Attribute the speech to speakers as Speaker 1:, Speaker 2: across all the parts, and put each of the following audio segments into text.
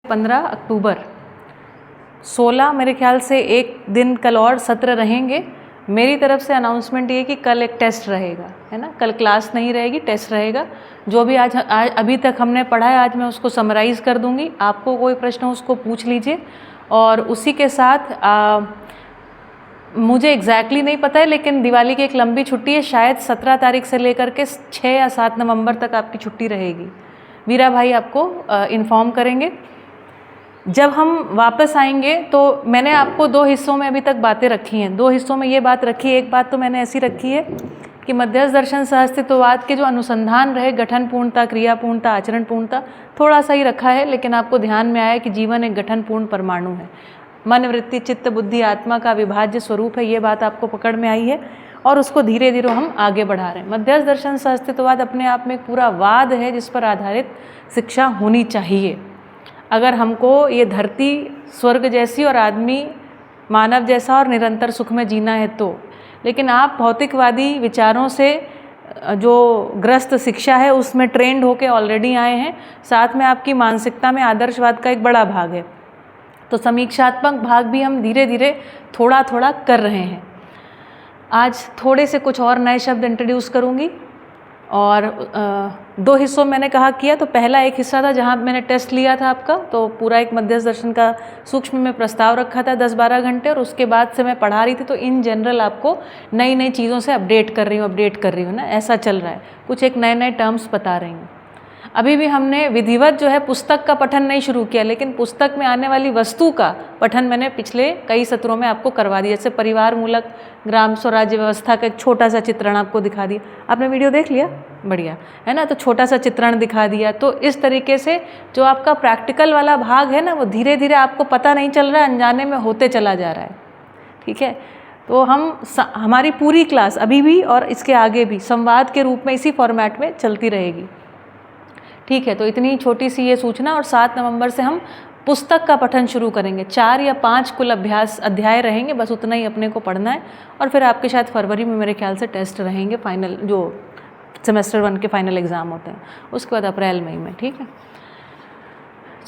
Speaker 1: 15 अक्टूबर 16 मेरे ख्याल से एक दिन कल और सत्र रहेंगे। मेरी तरफ से अनाउंसमेंट ये कि कल एक टेस्ट रहेगा, है ना। कल क्लास नहीं रहेगी, टेस्ट रहेगा। जो भी आज अभी तक हमने पढ़ा है आज मैं उसको समराइज़ कर दूंगी। आपको कोई प्रश्न हो उसको पूछ लीजिए। और उसी के साथ मुझे एग्जैक्टली नहीं पता है, लेकिन दिवाली की एक लंबी छुट्टी है, शायद 17 तारीख से लेकर के 6 या 7 नवंबर तक आपकी छुट्टी रहेगी। वीरा भाई आपको इन्फॉर्म करेंगे। जब हम वापस आएंगे तो मैंने आपको 2 हिस्सों में अभी तक बातें रखी हैं। 2 हिस्सों में ये बात रखी है। एक बात तो मैंने ऐसी रखी है कि मध्यस्थ दर्शन सहअस्तित्ववाद के जो अनुसंधान रहे, गठन पूर्णता, क्रिया पूर्णता, आचरण पूर्णता, थोड़ा सा ही रखा है, लेकिन आपको ध्यान में आया कि जीवन एक गठन पूर्ण परमाणु है। मन, वृत्ति, चित्त, बुद्धि, आत्मा का विभाज्य स्वरूप है। ये बात आपको पकड़ में आई है और उसको धीरे धीरे हम आगे बढ़ा रहे हैं। मध्यस्थ दर्शन सहअस्तित्ववाद अपने आप में एक पूरा वाद है जिस पर आधारित शिक्षा होनी चाहिए। अगर हमको ये धरती स्वर्ग जैसी और आदमी मानव जैसा और निरंतर सुख में जीना है तो। लेकिन आप भौतिकवादी विचारों से जो ग्रस्त शिक्षा है उसमें ट्रेंड होके ऑलरेडी आए हैं। साथ में आपकी मानसिकता में आदर्शवाद का एक बड़ा भाग है। तो समीक्षात्मक भाग भी हम धीरे धीरे थोड़ा थोड़ा कर रहे हैं। आज थोड़े से कुछ और नए शब्द इंट्रोड्यूस करूँगी। और 2 हिस्सों मैंने कहा किया। तो पहला एक हिस्सा था जहाँ मैंने टेस्ट लिया था आपका, तो पूरा एक मध्यस्थ दर्शन का सूक्ष्म में प्रस्ताव रखा था 10-12 घंटे, और उसके बाद से मैं पढ़ा रही थी। तो इन जनरल आपको नई नई चीज़ों से अपडेट कर रही हूँ ना, ऐसा चल रहा है। कुछ एक नए नए टर्म्स बता रही हूँ। अभी भी हमने विधिवत जो है पुस्तक का पठन नहीं शुरू किया, लेकिन पुस्तक में आने वाली वस्तु का पठन मैंने पिछले कई सत्रों में आपको करवा दिया। जैसे परिवार मूलक ग्राम स्वराज्य व्यवस्था का एक छोटा सा चित्रण आपको दिखा दिया। आपने वीडियो देख लिया? बढ़िया, है ना। तो छोटा सा चित्रण दिखा दिया। तो इस तरीके से जो आपका प्रैक्टिकल वाला भाग है ना, वो धीरे धीरे आपको पता नहीं चल रहा है, अनजाने में होते चला जा रहा है। ठीक है। तो हमारी पूरी क्लास अभी भी और इसके आगे भी संवाद के रूप में इसी फॉर्मेट में चलती रहेगी। ठीक है। तो इतनी छोटी सी ये सूचना। और 7 नवंबर से हम पुस्तक का पठन शुरू करेंगे। 4 या 5 कुल अध्याय रहेंगे, बस उतना ही अपने को पढ़ना है। और फिर आपके शायद फरवरी में मेरे ख्याल से टेस्ट रहेंगे, फाइनल जो सेमेस्टर 1 के फाइनल एग्ज़ाम होते हैं, उसके बाद अप्रैल मई में। ठीक है।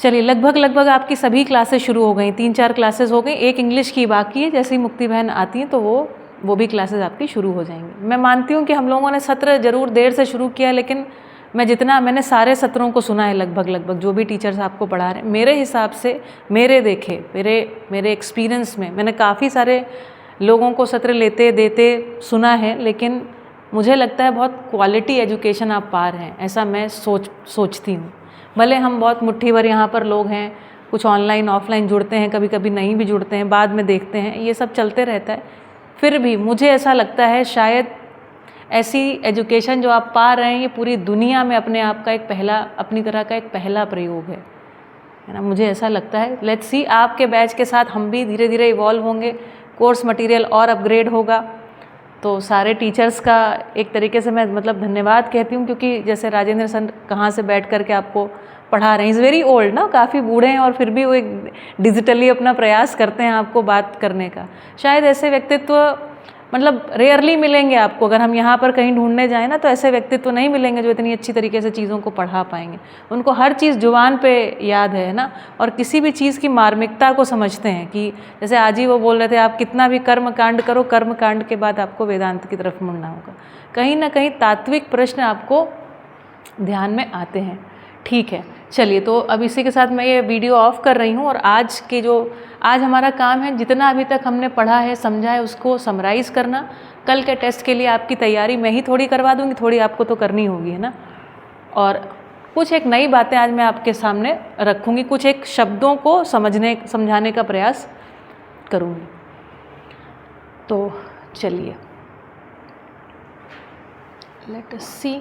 Speaker 1: चलिए, लगभग आपकी सभी क्लासेस शुरू हो गई। 3-4 क्लासेस हो गई, एक इंग्लिश की बाकी है। जैसे ही मुक्ति बहन आती हैं तो वो भी क्लासेस आपकी शुरू हो जाएंगी। मैं मानती हूँ कि हम लोगों ने सत्र जरूर देर से शुरू किया, लेकिन मैंने सारे सत्रों को सुना है लगभग जो भी टीचर्स आपको पढ़ा रहे हैं। मेरे हिसाब से, मेरे एक्सपीरियंस में मैंने काफ़ी सारे लोगों को सत्र लेते देते सुना है, लेकिन मुझे लगता है बहुत क्वालिटी एजुकेशन आप पा रहे हैं, ऐसा मैं सोचती हूँ। भले हम बहुत मुट्ठी भर यहाँ पर लोग हैं, कुछ ऑनलाइन ऑफलाइन जुड़ते हैं, कभी कभी नहीं भी जुड़ते हैं, बाद में देखते हैं, ये सब चलते रहता है। फिर भी मुझे ऐसा लगता है शायद ऐसी एजुकेशन जो आप पा रहे हैं ये पूरी दुनिया में अपनी तरह का एक पहला प्रयोग है ना। मुझे ऐसा लगता है। लेट्स सी, आपके बैच के साथ हम भी धीरे धीरे इवॉल्व होंगे, कोर्स मटेरियल और अपग्रेड होगा। तो सारे टीचर्स का एक तरीके से मैं धन्यवाद कहती हूँ, क्योंकि जैसे राजेंद्र सर कहाँ से बैठ करके आपको पढ़ा रहे हैं, इज़ वेरी ओल्ड ना, काफ़ी बूढ़े हैं, और फिर भी वो एक डिजिटली अपना प्रयास करते हैं आपको बात करने का। शायद ऐसे व्यक्तित्व रेयरली मिलेंगे आपको। अगर हम यहाँ पर कहीं ढूंढने जाएँ ना, तो ऐसे व्यक्तित्व नहीं मिलेंगे जो इतनी अच्छी तरीके से चीज़ों को पढ़ा पाएंगे। उनको हर चीज़ जुबान पे याद है ना, और किसी भी चीज़ की मार्मिकता को समझते हैं। कि जैसे आज ही वो बोल रहे थे, आप कितना भी कर्म कांड करो, कर्म कांड के बाद आपको वेदांत की तरफ मुड़ना होगा। कहीं ना कहीं तात्विक प्रश्न आपको ध्यान में आते हैं। ठीक है। चलिए, तो अब इसी के साथ मैं ये वीडियो ऑफ कर रही हूँ। और आज हमारा काम है, जितना अभी तक हमने पढ़ा है, समझा है, उसको समराइज़ करना। कल के टेस्ट के लिए आपकी तैयारी मैं ही थोड़ी करवा दूँगी, थोड़ी आपको तो करनी होगी, है ना। और कुछ एक नई बातें आज मैं आपके सामने रखूँगी, कुछ एक शब्दों को समझाने का प्रयास करूँगी। तो चलिए, लेट अस सी।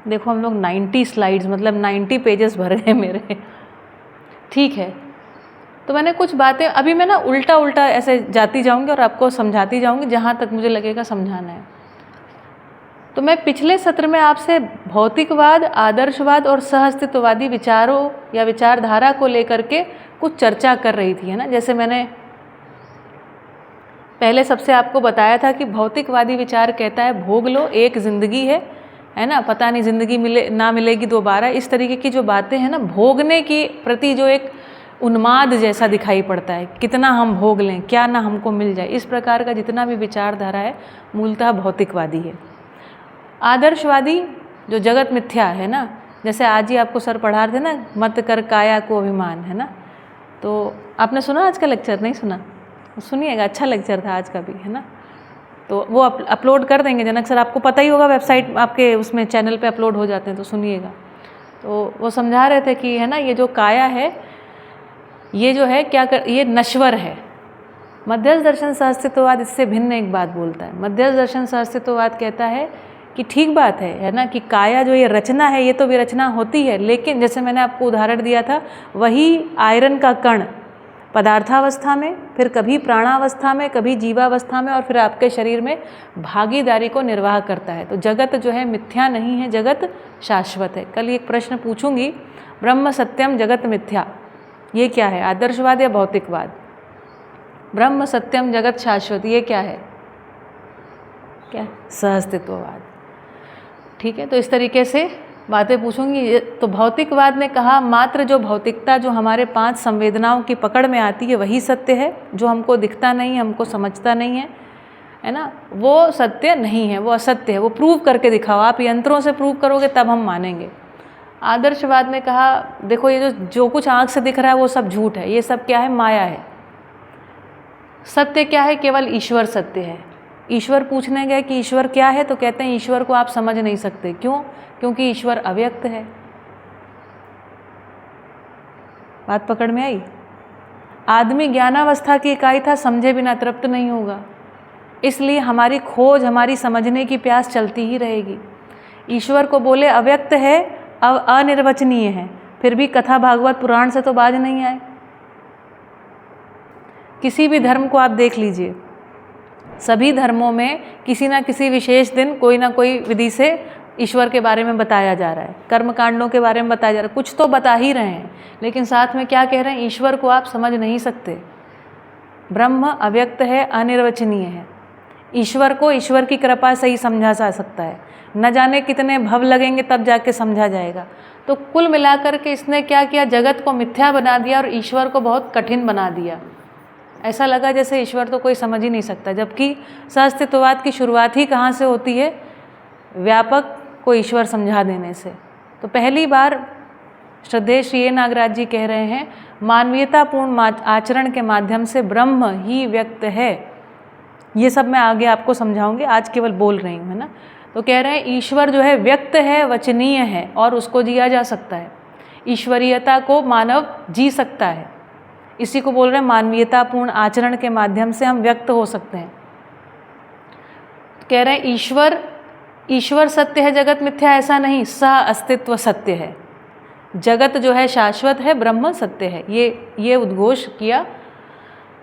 Speaker 1: देखो, हम लोग 90 स्लाइड्स 90 पेजेस भर गए मेरे। ठीक है। तो मैंने कुछ बातें अभी मैं ना उल्टा ऐसे जाती जाऊंगी और आपको समझाती जाऊंगी जहाँ तक मुझे लगेगा समझाना है। तो मैं पिछले सत्र में आपसे भौतिकवाद, आदर्शवाद और सहअस्तित्ववादी विचारों या विचारधारा को लेकर के कुछ चर्चा कर रही थी, है ना। जैसे मैंने पहले सबसे आपको बताया था कि भौतिकवादी विचार कहता है भोग लो, एक ज़िंदगी है ना, पता नहीं ज़िंदगी मिले ना मिलेगी दोबारा। इस तरीके की जो बातें हैं ना, भोगने की प्रति जो एक उन्माद जैसा दिखाई पड़ता है, कितना हम भोग लें, क्या ना हमको मिल जाए, इस प्रकार का जितना भी विचारधारा है मूलतः भौतिकवादी है। आदर्शवादी जो जगत मिथ्या है ना, जैसे आज ही आपको सर पढ़ा रहे थे ना, मत कर काया को अभिमान, है ना। तो आपने सुना आज का लेक्चर? नहीं सुना? सुनिएगा, अच्छा लेक्चर था आज का भी, है ना। तो वो अपलोड कर देंगे जनक सर, आपको पता ही होगा, वेबसाइट आपके उसमें चैनल पे अपलोड हो जाते हैं, तो सुनिएगा। तो वो समझा रहे थे कि है ना, ये जो काया है ये जो है क्या ये नश्वर है। मध्यस्थ दर्शन सहअस्तित्ववाद इससे भिन्न एक बात बोलता है। मध्यस्थ दर्शन सहअस्तित्ववाद कहता है कि ठीक बात है ना, कि काया जो ये रचना है ये तो विरचना होती है, लेकिन जैसे मैंने आपको उदाहरण दिया था, वही आयरन का कण पदार्थावस्था में, फिर कभी प्राणावस्था में, कभी जीवावस्था में, और फिर आपके शरीर में भागीदारी को निर्वाह करता है। तो जगत जो है मिथ्या नहीं है, जगत शाश्वत है। कल एक प्रश्न पूछूंगी, ब्रह्म सत्यम जगत मिथ्या, ये क्या है, आदर्शवाद या भौतिकवाद? ब्रह्म सत्यम जगत शाश्वत, ये क्या है? क्या? सहअस्तित्ववाद। ठीक है, तो इस तरीके से बातें पूछूंगी। तो भौतिकवाद ने कहा मात्र जो भौतिकता जो हमारे 5 संवेदनाओं की पकड़ में आती है वही सत्य है, जो हमको दिखता नहीं है, हमको समझता नहीं है ना, वो सत्य नहीं है, वो असत्य है। वो प्रूव करके दिखाओ, आप यंत्रों से प्रूव करोगे तब हम मानेंगे। आदर्शवाद ने कहा देखो ये जो कुछ आँख से दिख रहा है वो सब झूठ है, ये सब क्या है, माया है। सत्य क्या है? केवल ईश्वर सत्य है। ईश्वर पूछने गए कि ईश्वर क्या है, तो कहते हैं ईश्वर को आप समझ नहीं सकते। क्यों? क्योंकि ईश्वर अव्यक्त है। बात पकड़ में आई? आदमी ज्ञानावस्था की इकाई था, समझे बिना तृप्त नहीं होगा, इसलिए हमारी खोज, हमारी समझने की प्यास चलती ही रहेगी। ईश्वर को बोले अव्यक्त है, अनिर्वचनीय है, फिर भी कथा भागवत पुराण से तो बाज नहीं आए। किसी भी धर्म को आप देख लीजिए, सभी धर्मों में किसी ना किसी विशेष दिन कोई ना कोई विधि से ईश्वर के बारे में बताया जा रहा है, कर्मकांडों के बारे में बताया जा रहा है, कुछ तो बता ही रहे हैं, लेकिन साथ में क्या कह रहे हैं, ईश्वर को आप समझ नहीं सकते। ब्रह्म अव्यक्त है, अनिर्वचनीय है। ईश्वर को ईश्वर की कृपा से ही समझा जा सकता है, न जाने कितने भव लगेंगे तब जाके समझा जाएगा। तो कुल मिलाकर के इसने क्या किया, जगत को मिथ्या बना दिया और ईश्वर को बहुत कठिन बना दिया। ऐसा लगा जैसे ईश्वर तो कोई समझ ही नहीं सकता, जबकि सहअस्तित्ववाद की शुरुआत ही कहाँ से होती है, व्यापक को ईश्वर समझा देने से। तो पहली बार श्रद्धेय श्री ए नागराज जी कह रहे हैं मानवीयतापूर्ण आचरण के माध्यम से ब्रह्म ही व्यक्त है। ये सब मैं आगे आपको समझाऊंगी, आज केवल बोल रही हूँ, है ना। तो कह रहे हैं ईश्वर जो है व्यक्त है, वचनीय है और उसको जिया जा सकता है। ईश्वरीयता को मानव जी सकता है, इसी को बोल रहे हैं मानवीयतापूर्ण आचरण के माध्यम से हम व्यक्त हो सकते हैं। कह रहे हैं ईश्वर सत्य है, जगत मिथ्या, ऐसा नहीं, सह अस्तित्व सत्य है। जगत जो है शाश्वत है, ब्रह्म सत्य है। ये उद्घोष किया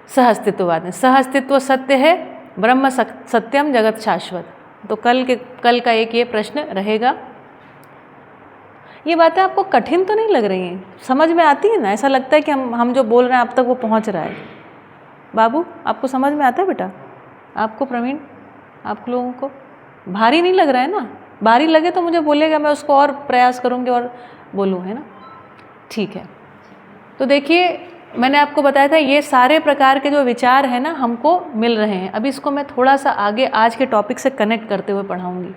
Speaker 1: सहअस्तित्ववाद ने। सहअस्तित्व सत्य है, ब्रह्म सत्यम, जगत शाश्वत। तो कल का एक ये प्रश्न रहेगा। ये बातें आपको कठिन तो नहीं लग रही हैं? समझ में आती है ना? ऐसा लगता है कि हम जो बोल रहे हैं आप तक वो पहुंच रहा है। बाबू आपको समझ में आता है बेटा? आपको प्रवीण, आप लोगों को भारी नहीं लग रहा है ना? भारी लगे तो मुझे बोलिएगा, मैं उसको और प्रयास करूँगी और बोलूँ, है ना। ठीक है, तो देखिए मैंने आपको बताया था ये सारे प्रकार के जो विचार हैं ना हमको मिल रहे हैं। अभी इसको मैं थोड़ा सा आगे आज के टॉपिक से कनेक्ट करते हुए पढ़ाऊँगी।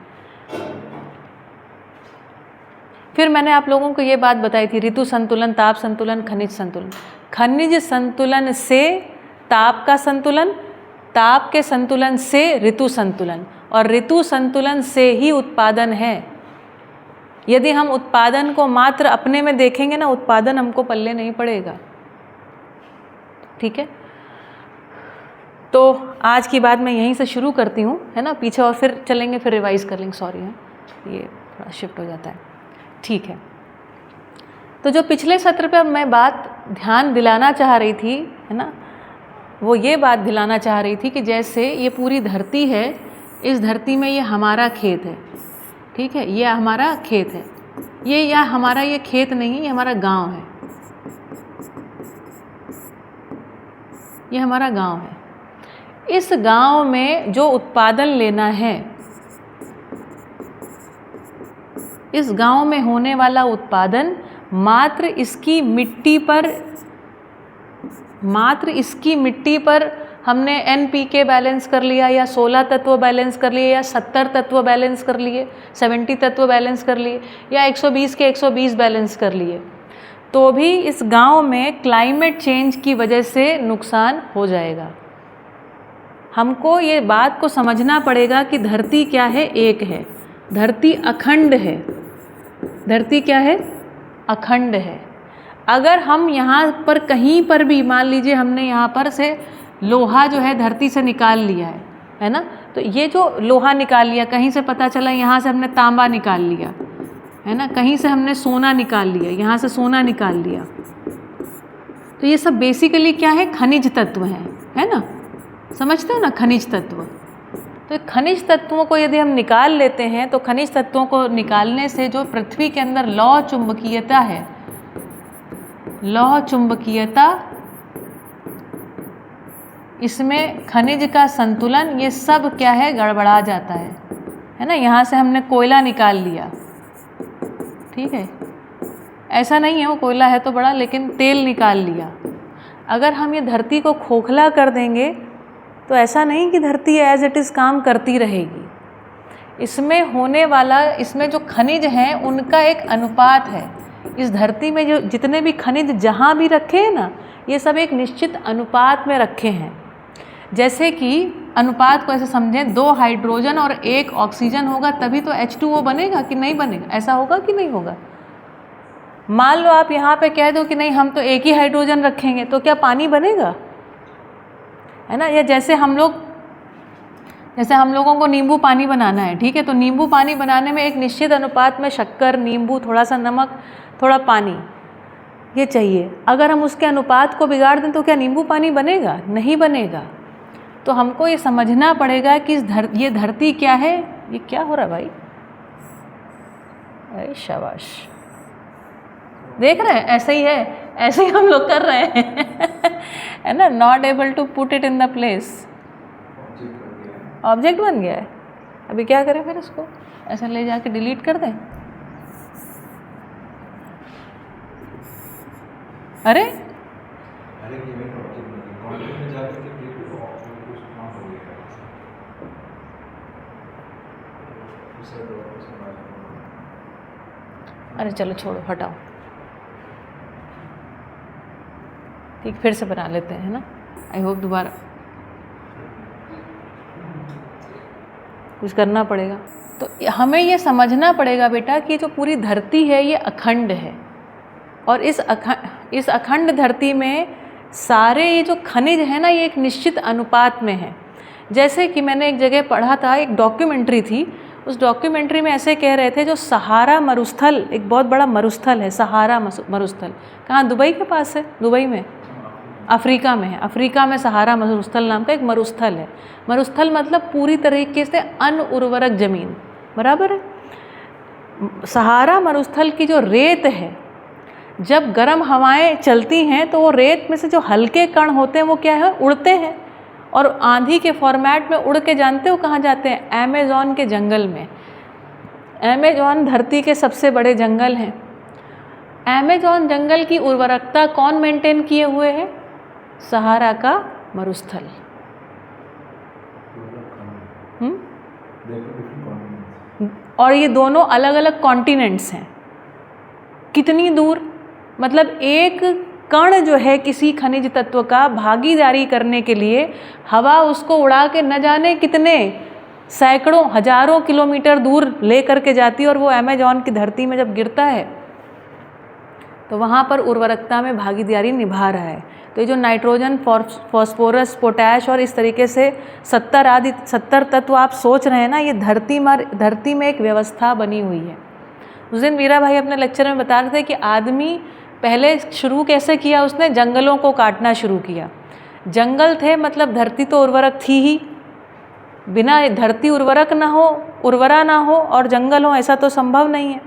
Speaker 1: फिर मैंने आप लोगों को ये बात बताई थी, ऋतु संतुलन, ताप संतुलन, खनिज संतुलन। खनिज संतुलन से ताप का संतुलन, ताप के संतुलन से ऋतु संतुलन, और ऋतु संतुलन से ही उत्पादन है। यदि हम उत्पादन को मात्र अपने में देखेंगे ना, उत्पादन हमको पल्ले नहीं पड़ेगा। ठीक है, तो आज की बात मैं यहीं से शुरू करती हूँ, है ना। पीछे और फिर चलेंगे, फिर रिवाइज कर लेंगे। सॉरी है, ये थोड़ा शिफ्ट हो जाता है। ठीक है, तो जो पिछले सत्र पे मैं बात ध्यान दिलाना चाह रही थी, है ना, वो ये बात दिलाना चाह रही थी कि जैसे ये पूरी धरती है, इस धरती में ये हमारा खेत है। ठीक है, ये हमारा खेत है, ये हमारा ये खेत नहीं है, ये हमारा गांव है, ये हमारा गांव है। इस गांव में जो उत्पादन लेना है, इस गांव में होने वाला उत्पादन मात्र इसकी मिट्टी पर हमने NPK बैलेंस कर लिया, या 16 तत्व बैलेंस कर लिए, या 70 तत्व बैलेंस कर लिए, 70 तत्व बैलेंस कर लिए, या 120 के 120 बैलेंस कर लिए, तो भी इस गांव में क्लाइमेट चेंज की वजह से नुकसान हो जाएगा। हमको ये बात को समझना पड़ेगा कि धरती क्या है, एक है। धरती अखंड है। धरती क्या है, अखंड है। अगर हम यहाँ पर कहीं पर भी, मान लीजिए हमने यहाँ पर से लोहा जो है धरती से निकाल लिया है ना, तो ये जो लोहा निकाल लिया, कहीं से पता चला यहाँ से हमने तांबा निकाल लिया, है ना, कहीं से हमने सोना निकाल लिया, यहाँ से सोना निकाल लिया, तो ये सब बेसिकली क्या है, खनिज तत्व हैं, है ना, समझते हो ना, खनिज तत्व। तो खनिज तत्वों को यदि हम निकाल लेते हैं, तो खनिज तत्वों को निकालने से जो पृथ्वी के अंदर लौह चुंबकीयता है, लौह चुंबकीयता, इसमें खनिज का संतुलन, ये सब क्या है, गड़बड़ा जाता है ना। यहाँ से हमने कोयला निकाल लिया, ठीक है, ऐसा नहीं है वो कोयला है तो बड़ा, लेकिन तेल निकाल लिया। अगर हम ये धरती को खोखला कर देंगे तो ऐसा नहीं कि धरती एज इट इज़ काम करती रहेगी। इसमें होने वाला, इसमें जो खनिज हैं उनका एक अनुपात है। इस धरती में जो जितने भी खनिज जहाँ भी रखे हैं ना, ये सब एक निश्चित अनुपात में रखे हैं। जैसे कि अनुपात को ऐसे समझें, 2 हाइड्रोजन और 1 ऑक्सीजन होगा तभी तो H2O बनेगा कि नहीं बनेगा, ऐसा होगा कि नहीं होगा। मान लो आप यहाँ पे कह दो कि नहीं हम तो एक ही हाइड्रोजन रखेंगे, तो क्या पानी बनेगा, है ना। या जैसे हम लोगों को नींबू पानी बनाना है, ठीक है, तो नींबू पानी बनाने में एक निश्चित अनुपात में शक्कर, नींबू, थोड़ा सा नमक, थोड़ा पानी, ये चाहिए। अगर हम उसके अनुपात को बिगाड़ दें तो क्या नींबू पानी बनेगा, नहीं बनेगा। तो हमको ये समझना पड़ेगा कि ये धरती क्या है। ये क्या हो रहा है भाई, अरे शाबाश, देख रहे हैं, ऐसे ही है, ऐसे ही हम लोग कर रहे हैं है ना, not able to put it in the place, object बन गया है। अभी क्या करें फिर, इसको ऐसा ले जाके डिलीट कर दें। अरे अरे चलो छोड़ो, हटाओ, ठीक, फिर से बना लेते हैं, है ना। आई होप दोबारा कुछ करना पड़ेगा। तो हमें ये समझना पड़ेगा बेटा कि जो पूरी धरती है ये अखंड है, और इस अखंड धरती में सारे ये जो खनिज है ना, ये एक निश्चित अनुपात में है। जैसे कि मैंने एक जगह पढ़ा था, एक डॉक्यूमेंट्री थी, उस डॉक्यूमेंट्री में ऐसे कह रहे थे, जो सहारा मरुस्थल, एक बहुत बड़ा मरुस्थल है, सहारा मरुस्थल, कहाँ, दुबई के पास है, दुबई में, अफ्रीका में है। अफ्रीका में सहारा मरुस्थल नाम का एक मरुस्थल है। मरुस्थल मतलब पूरी तरीके से अनउर्वरक ज़मीन, बराबर है। सहारा मरुस्थल की जो रेत है, जब गर्म हवाएं चलती हैं तो वो रेत में से जो हल्के कण होते हैं वो क्या है, उड़ते हैं, और आंधी के फॉर्मेट में उड़ के, जानते हो कहाँ जाते हैं, अमेज़न के जंगल में। अमेज़न धरती के सबसे बड़े जंगल हैं। अमेज़न जंगल की उर्वरकता कौन मेंटेन किए हुए है, सहारा का मरुस्थल। और ये दोनों अलग अलग कॉन्टिनेंट्स हैं। कितनी दूर, मतलब एक कण जो है किसी खनिज तत्व का, भागीदारी करने के लिए हवा उसको उड़ा के न जाने कितने सैकड़ों हजारों किलोमीटर दूर ले करके जाती है, और वो अमेज़न की धरती में जब गिरता है तो वहाँ पर उर्वरकता में भागीदारी निभा रहा है। तो ये जो नाइट्रोजन, फॉस्फोरस, पोटैश और इस तरीके से 70 तत्व आप सोच रहे हैं ना, ये धरती में एक व्यवस्था बनी हुई है। उस दिन वीरा भाई अपने लेक्चर में बता रहे थे कि आदमी पहले शुरू कैसे किया, उसने जंगलों को काटना शुरू किया। जंगल थे मतलब धरती तो उर्वरक थी ही, बिना धरती उर्वरा ना हो और जंगल हो, ऐसा तो संभव नहीं है।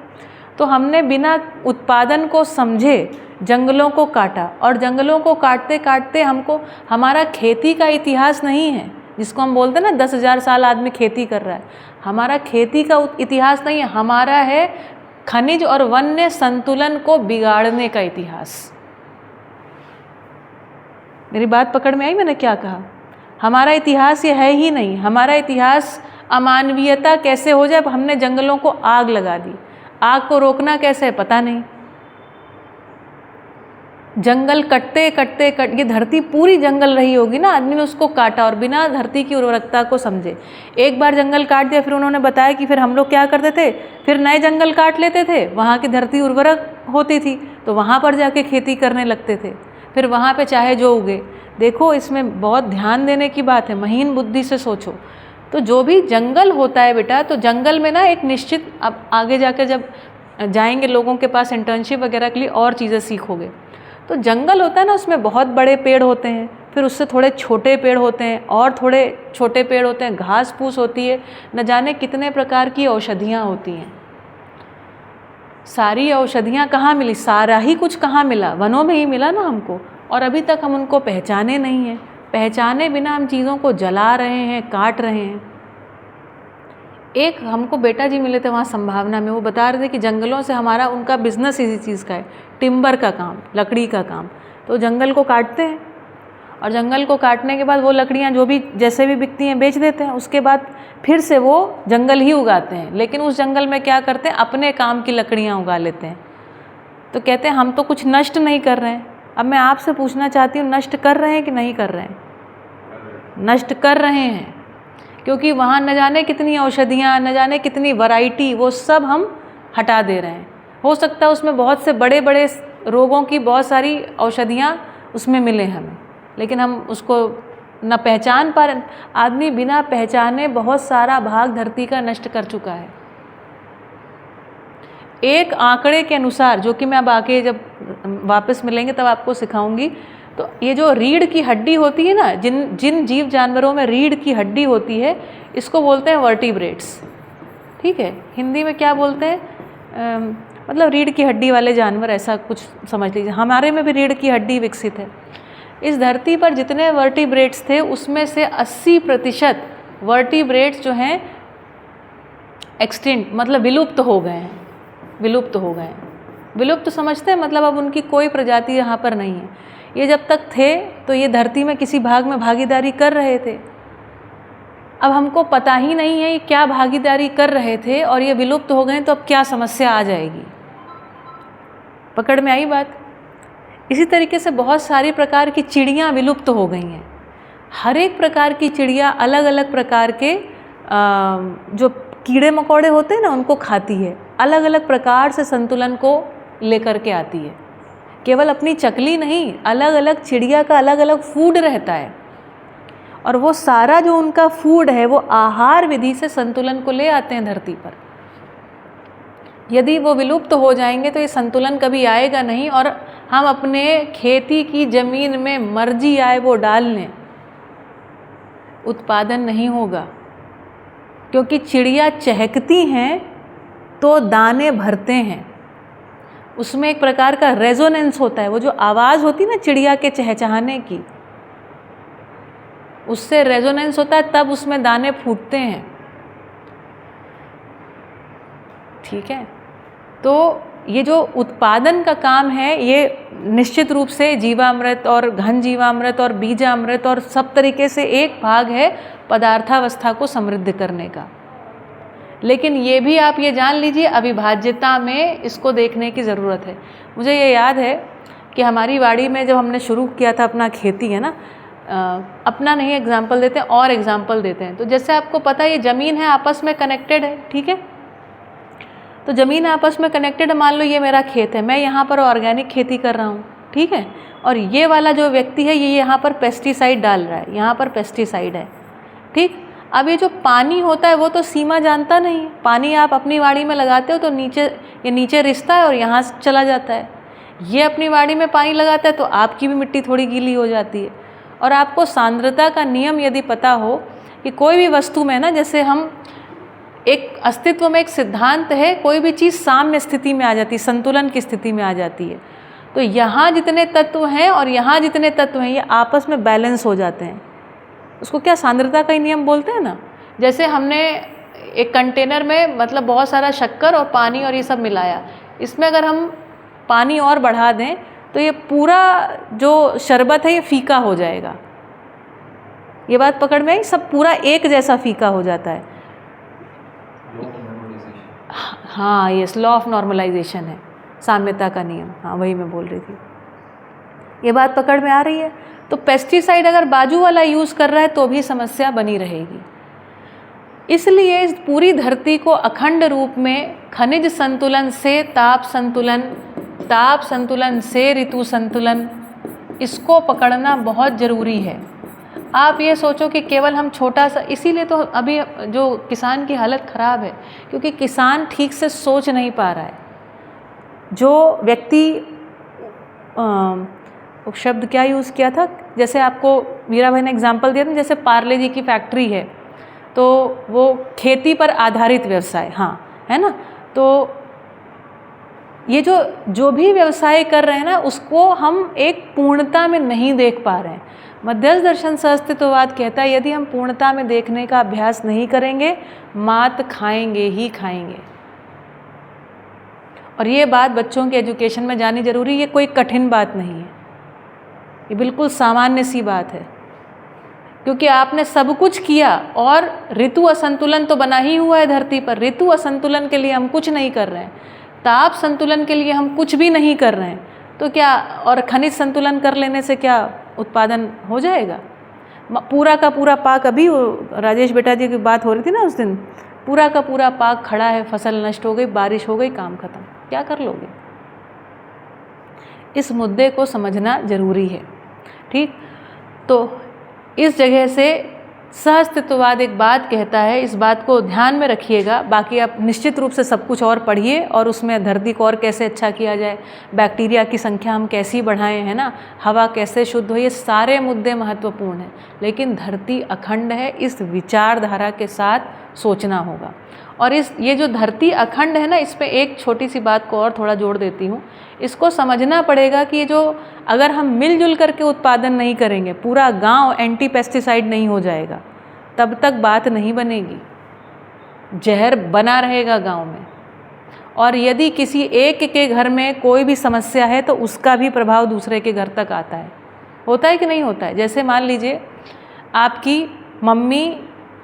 Speaker 1: तो हमने बिना उत्पादन को समझे जंगलों को काटा, और जंगलों को काटते काटते हमको, हमारा खेती का इतिहास नहीं है, जिसको हम बोलते हैं ना 10,000 साल आदमी खेती कर रहा है, हमारा खेती का इतिहास नहीं है, हमारा है खनिज और वन्य संतुलन को बिगाड़ने का इतिहास। मेरी बात पकड़ में आई मैंने क्या कहा? हमारा इतिहास ये है ही नहीं। हमारा इतिहास अमानवीयता कैसे हो जाए, हमने जंगलों को आग लगा दी, आग को रोकना कैसे है पता नहीं। जंगल कटते कटते ये धरती पूरी जंगल रही होगी ना, आदमी ने उसको काटा और बिना धरती की उर्वरकता को समझे। एक बार जंगल काट दिया, फिर उन्होंने बताया कि फिर हम लोग क्या करते थे, फिर नए जंगल काट लेते थे, वहाँ की धरती उर्वरक होती थी तो वहाँ पर जाके खेती करने लगते थे, फिर वहाँ पे चाहे जो उगे। देखो इसमें बहुत ध्यान देने की बात है, महीन बुद्धि से सोचो। तो जो भी जंगल होता है बेटा, तो जंगल में ना एक निश्चित, अब आगे जाकर जब जाएंगे लोगों के पास इंटर्नशिप वगैरह के लिए और चीज़ें सीखोगे, तो जंगल होता है ना, उसमें बहुत बड़े पेड़ होते हैं, फिर उससे थोड़े छोटे पेड़ होते हैं और थोड़े छोटे पेड़ होते हैं, घास फूस होती है, न जाने कितने प्रकार की औषधियाँ होती हैं। सारी औषधियाँ कहाँ मिली? सारा ही कुछ कहाँ मिला? वनों में ही मिला ना हमको, और अभी तक हम उनको पहचाने नहीं हैं। पहचाने बिना हम चीज़ों को जला रहे हैं, काट रहे हैं। एक हमको बेटा जी मिले थे वहाँ संभावना में, वो बता रहे थे कि जंगलों से हमारा उनका बिजनेस इसी चीज़ का है, टिम्बर का काम, लकड़ी का काम। तो जंगल को काटते हैं और जंगल को काटने के बाद वो लकड़ियाँ जो भी जैसे भी बिकती हैं बेच देते हैं, उसके बाद फिर से वो जंगल ही उगाते हैं, लेकिन उस जंगल में क्या करते हैं, अपने काम की लकड़ियाँ उगा लेते हैं। तो कहते हैं हम तो कुछ नष्ट नहीं कर रहे हैं। अब मैं आपसे पूछना चाहती हूँ, नष्ट कर रहे हैं कि नहीं कर रहे हैं? नष्ट कर रहे हैं, क्योंकि वहाँ न जाने कितनी औषधियाँ, न जाने कितनी वैरायटी, वो सब हम हटा दे रहे हैं। हो सकता है उसमें बहुत से बड़े बड़े रोगों की बहुत सारी औषधियाँ उसमें मिले हमें, लेकिन हम उसको न पहचान पा रहे। आदमी बिना पहचाने बहुत सारा भाग धरती का नष्ट कर चुका है। एक आंकड़े के अनुसार, जो कि मैं अब आके जब वापस मिलेंगे तब आपको सिखाऊंगी, तो ये जो रीढ़ की हड्डी होती है ना, जिन जीव जानवरों में रीढ़ की हड्डी होती है, इसको बोलते हैं वर्टिब्रेट्स। ठीक है, हिंदी में क्या बोलते हैं, मतलब रीढ़ की हड्डी वाले जानवर, ऐसा कुछ समझ लीजिए। हमारे में भी रीढ़ की हड्डी विकसित है। इस धरती पर जितने वर्टिब्रेट्स थे उसमें से 80% वर्टिब्रेट्स जो हैं एक्सटिंक्ट, मतलब विलुप्त हो गए हैं। विलुप्त हो गए हैं, विलुप्त समझते हैं, मतलब अब उनकी कोई प्रजाति यहाँ पर नहीं है। ये जब तक थे तो ये धरती में किसी भाग में भागीदारी कर रहे थे। अब हमको पता ही नहीं है ये क्या भागीदारी कर रहे थे, और ये विलुप्त हो गए तो अब क्या समस्या आ जाएगी। पकड़ में आई बात? इसी तरीके से बहुत सारी प्रकार की चिड़ियाँ विलुप्त हो गई हैं। हर एक प्रकार की चिड़िया अलग अलग प्रकार के जो कीड़े मकोड़े होते हैं ना, उनको खाती है, अलग अलग प्रकार से संतुलन को लेकर के आती है। केवल अपनी चकली नहीं, अलग अलग चिड़िया का अलग अलग फूड रहता है, और वो सारा जो उनका फूड है वो आहार विधि से संतुलन को ले आते हैं धरती पर। यदि वो विलुप्त हो जाएंगे तो ये संतुलन कभी आएगा नहीं, और हम अपने खेती की ज़मीन में मर्जी आए वो डाल लें, उत्पादन नहीं होगा। क्योंकि चिड़िया चहकती हैं तो दाने भरते हैं, उसमें एक प्रकार का रेजोनेंस होता है। वो जो आवाज़ होती है ना चिड़िया के चहचहाने की, उससे रेजोनेंस होता है, तब उसमें दाने फूटते हैं। ठीक है, तो ये जो उत्पादन का काम है, ये निश्चित रूप से जीवामृत और घन जीवामृत और बीजामृत और सब तरीके से एक भाग है पदार्थावस्था को समृद्ध करने का। लेकिन ये भी आप ये जान लीजिए, अविभाज्यता में इसको देखने की ज़रूरत है। मुझे ये याद है कि हमारी वाड़ी में जब हमने शुरू किया था अपना खेती, है ना, अपना नहीं एग्जाम्पल देते हैं और एग्जाम्पल देते हैं। तो जैसे आपको पता है ये ज़मीन है, आपस में कनेक्टेड है। ठीक है, तो ज़मीन आपस में कनेक्टेड है। मान लो ये मेरा खेत है, मैं यहाँ पर ऑर्गेनिक खेती कर रहा हूँ, ठीक है, और ये वाला जो व्यक्ति है ये यहाँ पर पेस्टिसाइड डाल रहा है, यहाँ पर पेस्टिसाइड है। ठीक, अब ये जो पानी होता है वो तो सीमा जानता नहीं। पानी आप अपनी वाड़ी में लगाते हो तो नीचे रिसता है और यहाँ चला जाता है। ये अपनी वाड़ी में पानी लगाता है तो आपकी भी मिट्टी थोड़ी गीली हो जाती है। और आपको सांद्रता का नियम यदि पता हो कि कोई भी वस्तु में ना, जैसे हम एक अस्तित्व में एक सिद्धांत है, कोई भी चीज़ साम्य स्थिति में आ जाती है, संतुलन की स्थिति में आ जाती है। तो यहाँ जितने तत्व हैं और यहाँ जितने तत्व हैं ये आपस में बैलेंस हो जाते हैं। उसको क्या सांद्रता का ही नियम बोलते हैं ना। जैसे हमने एक कंटेनर में मतलब बहुत सारा शक्कर और पानी और ये सब मिलाया, इसमें अगर हम पानी और बढ़ा दें तो ये पूरा जो शरबत है ये फीका हो जाएगा। ये बात पकड़ में आई, सब पूरा एक जैसा फीका हो जाता है। हाँ, ये लॉ ऑफ नॉर्मलाइजेशन है, साम्यता का नियम। हाँ, वही मैं बोल रही थी। ये बात पकड़ में आ रही है। तो पेस्टिसाइड अगर बाजू वाला यूज़ कर रहा है तो भी समस्या बनी रहेगी। इसलिए इस पूरी धरती को अखंड रूप में खनिज संतुलन से ताप संतुलन, ताप संतुलन से ऋतु संतुलन, इसको पकड़ना बहुत ज़रूरी है। आप ये सोचो कि केवल हम छोटा सा, इसीलिए तो अभी जो किसान की हालत ख़राब है, क्योंकि किसान ठीक से सोच नहीं पा रहा है। जो व्यक्ति शब्द क्या यूज़ किया था, जैसे आपको मीरा भाई ने एग्जाम्पल दिया था, जैसे पार्ले जी की फैक्ट्री है तो वो खेती पर आधारित व्यवसाय, हाँ, है ना। तो ये जो भी व्यवसाय कर रहे हैं ना, उसको हम एक पूर्णता में नहीं देख पा रहे हैं। मध्यस्थ दर्शन सहअस्तित्ववाद कहता है यदि हम पूर्णता में देखने का अभ्यास नहीं करेंगे, मात खाएंगे ही खाएंगे। और ये बात बच्चों के एजुकेशन में जानी जरूरी, ये कोई कठिन बात नहीं है, ये बिल्कुल सामान्य सी बात है। क्योंकि आपने सब कुछ किया और ऋतु असंतुलन तो बना ही हुआ है धरती पर। ऋतु असंतुलन के लिए हम कुछ नहीं कर रहे हैं, ताप संतुलन के लिए हम कुछ भी नहीं कर रहे हैं, तो क्या, और खनिज संतुलन कर लेने से क्या उत्पादन हो जाएगा? पूरा का पूरा पाक, अभी राजेश बेटा जी की बात हो रही थी ना उस दिन, पूरा का पूरा पाक खड़ा है, फसल नष्ट हो गई, बारिश हो गई, काम खत्म, क्या कर लोगे? इस मुद्दे को समझना जरूरी है, ठीक। तो इस जगह से सहअस्तित्ववाद एक बात कहता है, इस बात को ध्यान में रखिएगा। बाकी आप निश्चित रूप से सब कुछ और पढ़िए और उसमें धरती को और कैसे अच्छा किया जाए, बैक्टीरिया की संख्या हम कैसी बढ़ाएं, है ना, हवा कैसे शुद्ध हो, ये सारे मुद्दे महत्वपूर्ण हैं। लेकिन धरती अखंड है, इस विचारधारा के साथ सोचना होगा। और ये जो धरती अखंड है ना, इस पर एक छोटी सी बात को और थोड़ा जोड़ देती हूँ। इसको समझना पड़ेगा कि ये जो, अगर हम मिलजुल करके उत्पादन नहीं करेंगे, पूरा गांव एंटी पेस्टिसाइड नहीं हो जाएगा, तब तक बात नहीं बनेगी, जहर बना रहेगा गांव में। और यदि किसी एक के घर में कोई भी समस्या है तो उसका भी प्रभाव दूसरे के घर तक आता है। होता है कि नहीं होता है? जैसे मान लीजिए आपकी मम्मी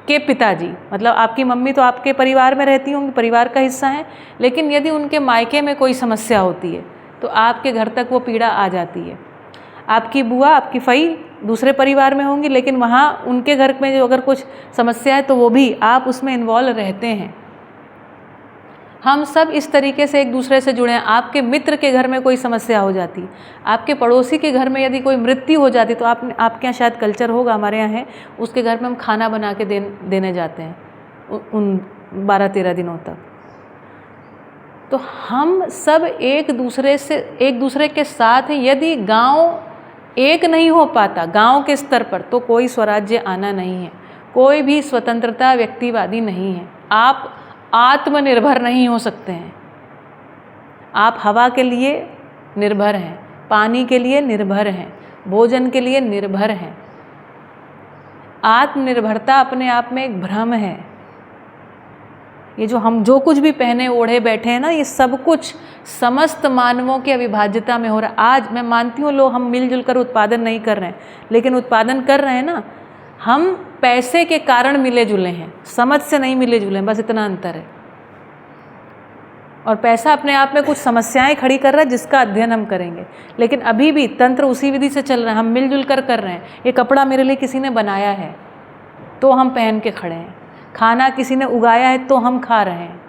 Speaker 1: के पिताजी, मतलब आपकी मम्मी तो आपके परिवार में रहती होंगी, परिवार का हिस्सा है, लेकिन यदि उनके मायके में कोई समस्या होती है तो आपके घर तक वो पीड़ा आ जाती है। आपकी बुआ, आपकी फई दूसरे परिवार में होंगी, लेकिन वहाँ उनके घर में जो अगर कुछ समस्या है तो वो भी आप उसमें इन्वॉल्व रहते हैं। हम सब इस तरीके से एक दूसरे से जुड़े हैं। आपके मित्र के घर में कोई समस्या हो जाती, आपके पड़ोसी के घर में यदि कोई मृत्यु हो जाती, तो आपके यहाँ शायद कल्चर होगा, हमारे यहाँ है, उसके घर में हम खाना बना के देने जाते हैं उन 12-13 दिनों तक। तो हम सब एक दूसरे के साथ हैं। यदि गांव एक नहीं हो पाता गांव के स्तर पर, तो कोई स्वराज्य आना नहीं है, कोई भी स्वतंत्रता व्यक्तिवादी नहीं है। आप आत्मनिर्भर नहीं हो सकते हैं। आप हवा के लिए निर्भर हैं, पानी के लिए निर्भर हैं, भोजन के लिए निर्भर हैं। आत्मनिर्भरता अपने आप में एक भ्रम है। ये जो हम जो कुछ भी पहने ओढ़े बैठे हैं ना, ये सब कुछ समस्त मानवों की अविभाज्यता में हो रहा है। आज मैं मानती हूँ लोग हम मिलजुल कर उत्पादन नहीं कर रहे हैं, लेकिन उत्पादन कर रहे हैं ना, हम पैसे के कारण मिले जुले हैं, समझ से नहीं मिले जुले हैं, बस इतना अंतर है। और पैसा अपने आप में कुछ समस्याएं खड़ी कर रहा है जिसका अध्ययन हम करेंगे, लेकिन अभी भी तंत्र उसी विधि से चल रहा है। हम मिलजुल कर रहे हैं। ये कपड़ा मेरे लिए किसी ने बनाया है तो हम पहन के खड़े हैं, खाना किसी ने उगाया है तो हम खा रहे हैं,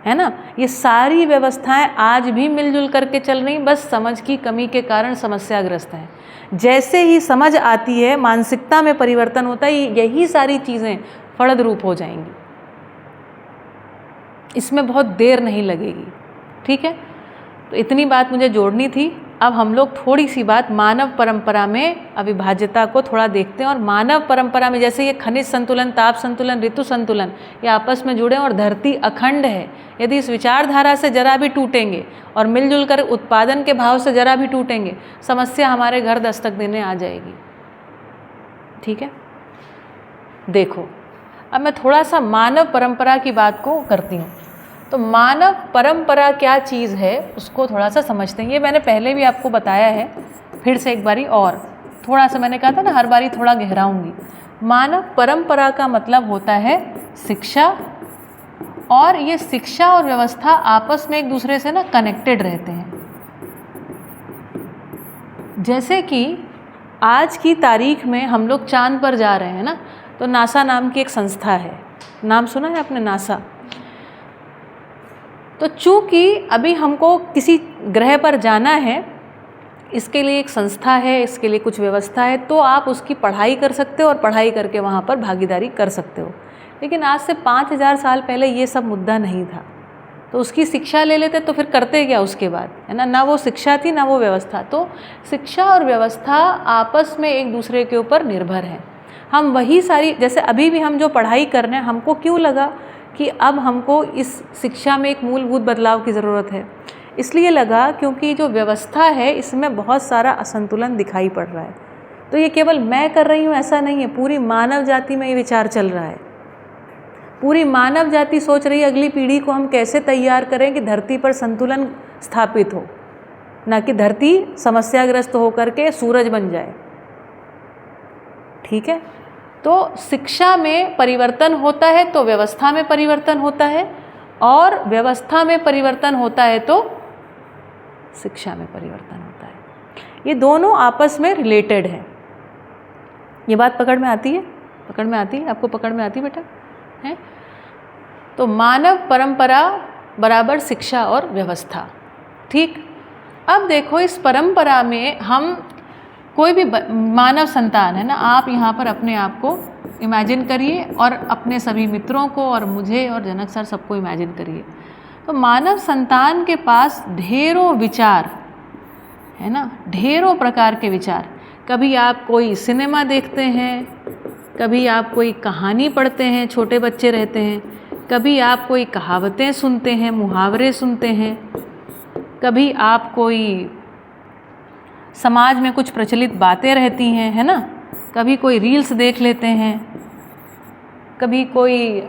Speaker 1: है ना। ये सारी व्यवस्थाएं आज भी मिलजुल करके चल रही, बस समझ की कमी के कारण समस्याग्रस्त हैं। जैसे ही समझ आती है, मानसिकता में परिवर्तन होता है, यही सारी चीज़ें फलद रूप हो जाएंगी। इसमें बहुत देर नहीं लगेगी, ठीक है। तो इतनी बात मुझे जोड़नी थी। अब हम लोग थोड़ी सी बात मानव परंपरा में अविभाज्यता को थोड़ा देखते हैं। और मानव परंपरा में जैसे ये खनिज संतुलन, ताप संतुलन, ऋतु संतुलन, ये आपस में जुड़े और धरती अखंड है। यदि इस विचारधारा से जरा भी टूटेंगे और मिलजुल कर उत्पादन के भाव से जरा भी टूटेंगे, समस्या हमारे घर दस्तक देने आ जाएगी। ठीक है। देखो, अब मैं थोड़ा सा मानव परंपरा की बात को करती हूँ। तो मानव परंपरा क्या चीज़ है उसको थोड़ा सा समझते हैं। ये मैंने पहले भी आपको बताया है, फिर से एक बारी और थोड़ा सा, मैंने कहा था ना हर बारी थोड़ा गहराऊंगी। मानव परंपरा का मतलब होता है शिक्षा, और ये शिक्षा और व्यवस्था आपस में एक दूसरे से ना कनेक्टेड रहते हैं। जैसे कि आज की तारीख में हम लोग चांद पर जा रहे हैं ना, तो नासा नाम की एक संस्था है, नाम सुना है आपने, नासा। तो चूँकि अभी हमको किसी ग्रह पर जाना है, इसके लिए एक संस्था है, इसके लिए कुछ व्यवस्था है, तो आप उसकी पढ़ाई कर सकते हो और पढ़ाई करके वहाँ पर भागीदारी कर सकते हो। लेकिन आज से 5000 साल पहले ये सब मुद्दा नहीं था, तो उसकी शिक्षा ले लेते तो फिर करते क्या उसके बाद, है ना। ना वो शिक्षा थी ना वो व्यवस्था। तो शिक्षा और व्यवस्था आपस में एक दूसरे के ऊपर निर्भर है। हम वही सारी, जैसे अभी भी हम जो पढ़ाई कर रहे हैं, हमको क्यों लगा कि अब हमको इस शिक्षा में एक मूलभूत बदलाव की ज़रूरत है, इसलिए लगा क्योंकि जो व्यवस्था है इसमें बहुत सारा असंतुलन दिखाई पड़ रहा है। तो ये केवल मैं कर रही हूँ ऐसा नहीं है, पूरी मानव जाति में ये विचार चल रहा है। पूरी मानव जाति सोच रही है अगली पीढ़ी को हम कैसे तैयार करें कि धरती पर संतुलन स्थापित हो, ना कि धरती समस्याग्रस्त होकर के सूरज बन जाए। ठीक है। तो शिक्षा में परिवर्तन होता है तो व्यवस्था में परिवर्तन होता है, और व्यवस्था में परिवर्तन होता है तो शिक्षा में परिवर्तन होता है। ये दोनों आपस में रिलेटेड है। ये बात पकड़ में आती है? पकड़ में आती है? आपको पकड़ में आती है बेटा? है। तो मानव परंपरा बराबर शिक्षा और व्यवस्था। ठीक। अब देखो, इस परंपरा में हम कोई भी मानव संतान है ना, आप यहाँ पर अपने आप को इमेजिन करिए और अपने सभी मित्रों को और मुझे और जनक सर सबको इमेजिन करिए। तो मानव संतान के पास ढेरों विचार है ना, ढेरों प्रकार के विचार। कभी आप कोई सिनेमा देखते हैं, कभी आप कोई कहानी पढ़ते हैं, छोटे बच्चे रहते हैं, कभी आप कोई कहावतें सुनते हैं, मुहावरे सुनते हैं, कभी आप कोई समाज में कुछ प्रचलित बातें रहती हैं, है ना, कभी कोई रील्स देख लेते हैं, कभी कोई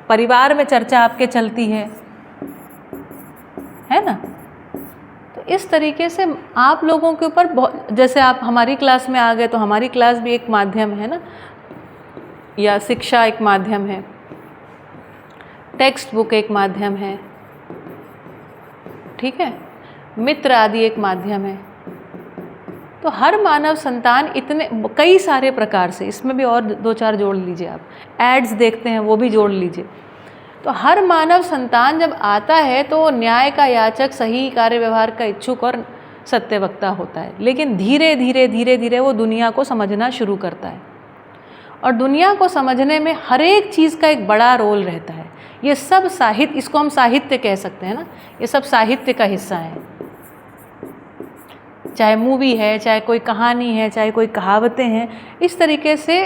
Speaker 1: परिवार में चर्चा आपके चलती है ना। तो इस तरीके से आप लोगों के ऊपर बहुत, जैसे आप हमारी क्लास में आ गए तो हमारी क्लास भी एक माध्यम है ना, या शिक्षा एक माध्यम है, टेक्स्ट बुक एक माध्यम है, ठीक है, मित्र आदि एक माध्यम है। तो हर मानव संतान इतने कई सारे प्रकार से, इसमें भी और 2-4 जोड़ लीजिए, आप एड्स देखते हैं वो भी जोड़ लीजिए। तो हर मानव संतान जब आता है तो न्याय का याचक, सही कार्य व्यवहार का इच्छुक और सत्यवक्ता होता है। लेकिन धीरे धीरे धीरे धीरे वो दुनिया को समझना शुरू करता है, और दुनिया को समझने में हर एक चीज़ का एक बड़ा रोल रहता है। ये सब साहित्य, इसको हम साहित्य कह सकते हैं ना, ये सब साहित्य का हिस्सा है। चाहे मूवी है, चाहे कोई कहानी है, चाहे कोई कहावतें हैं, इस तरीके से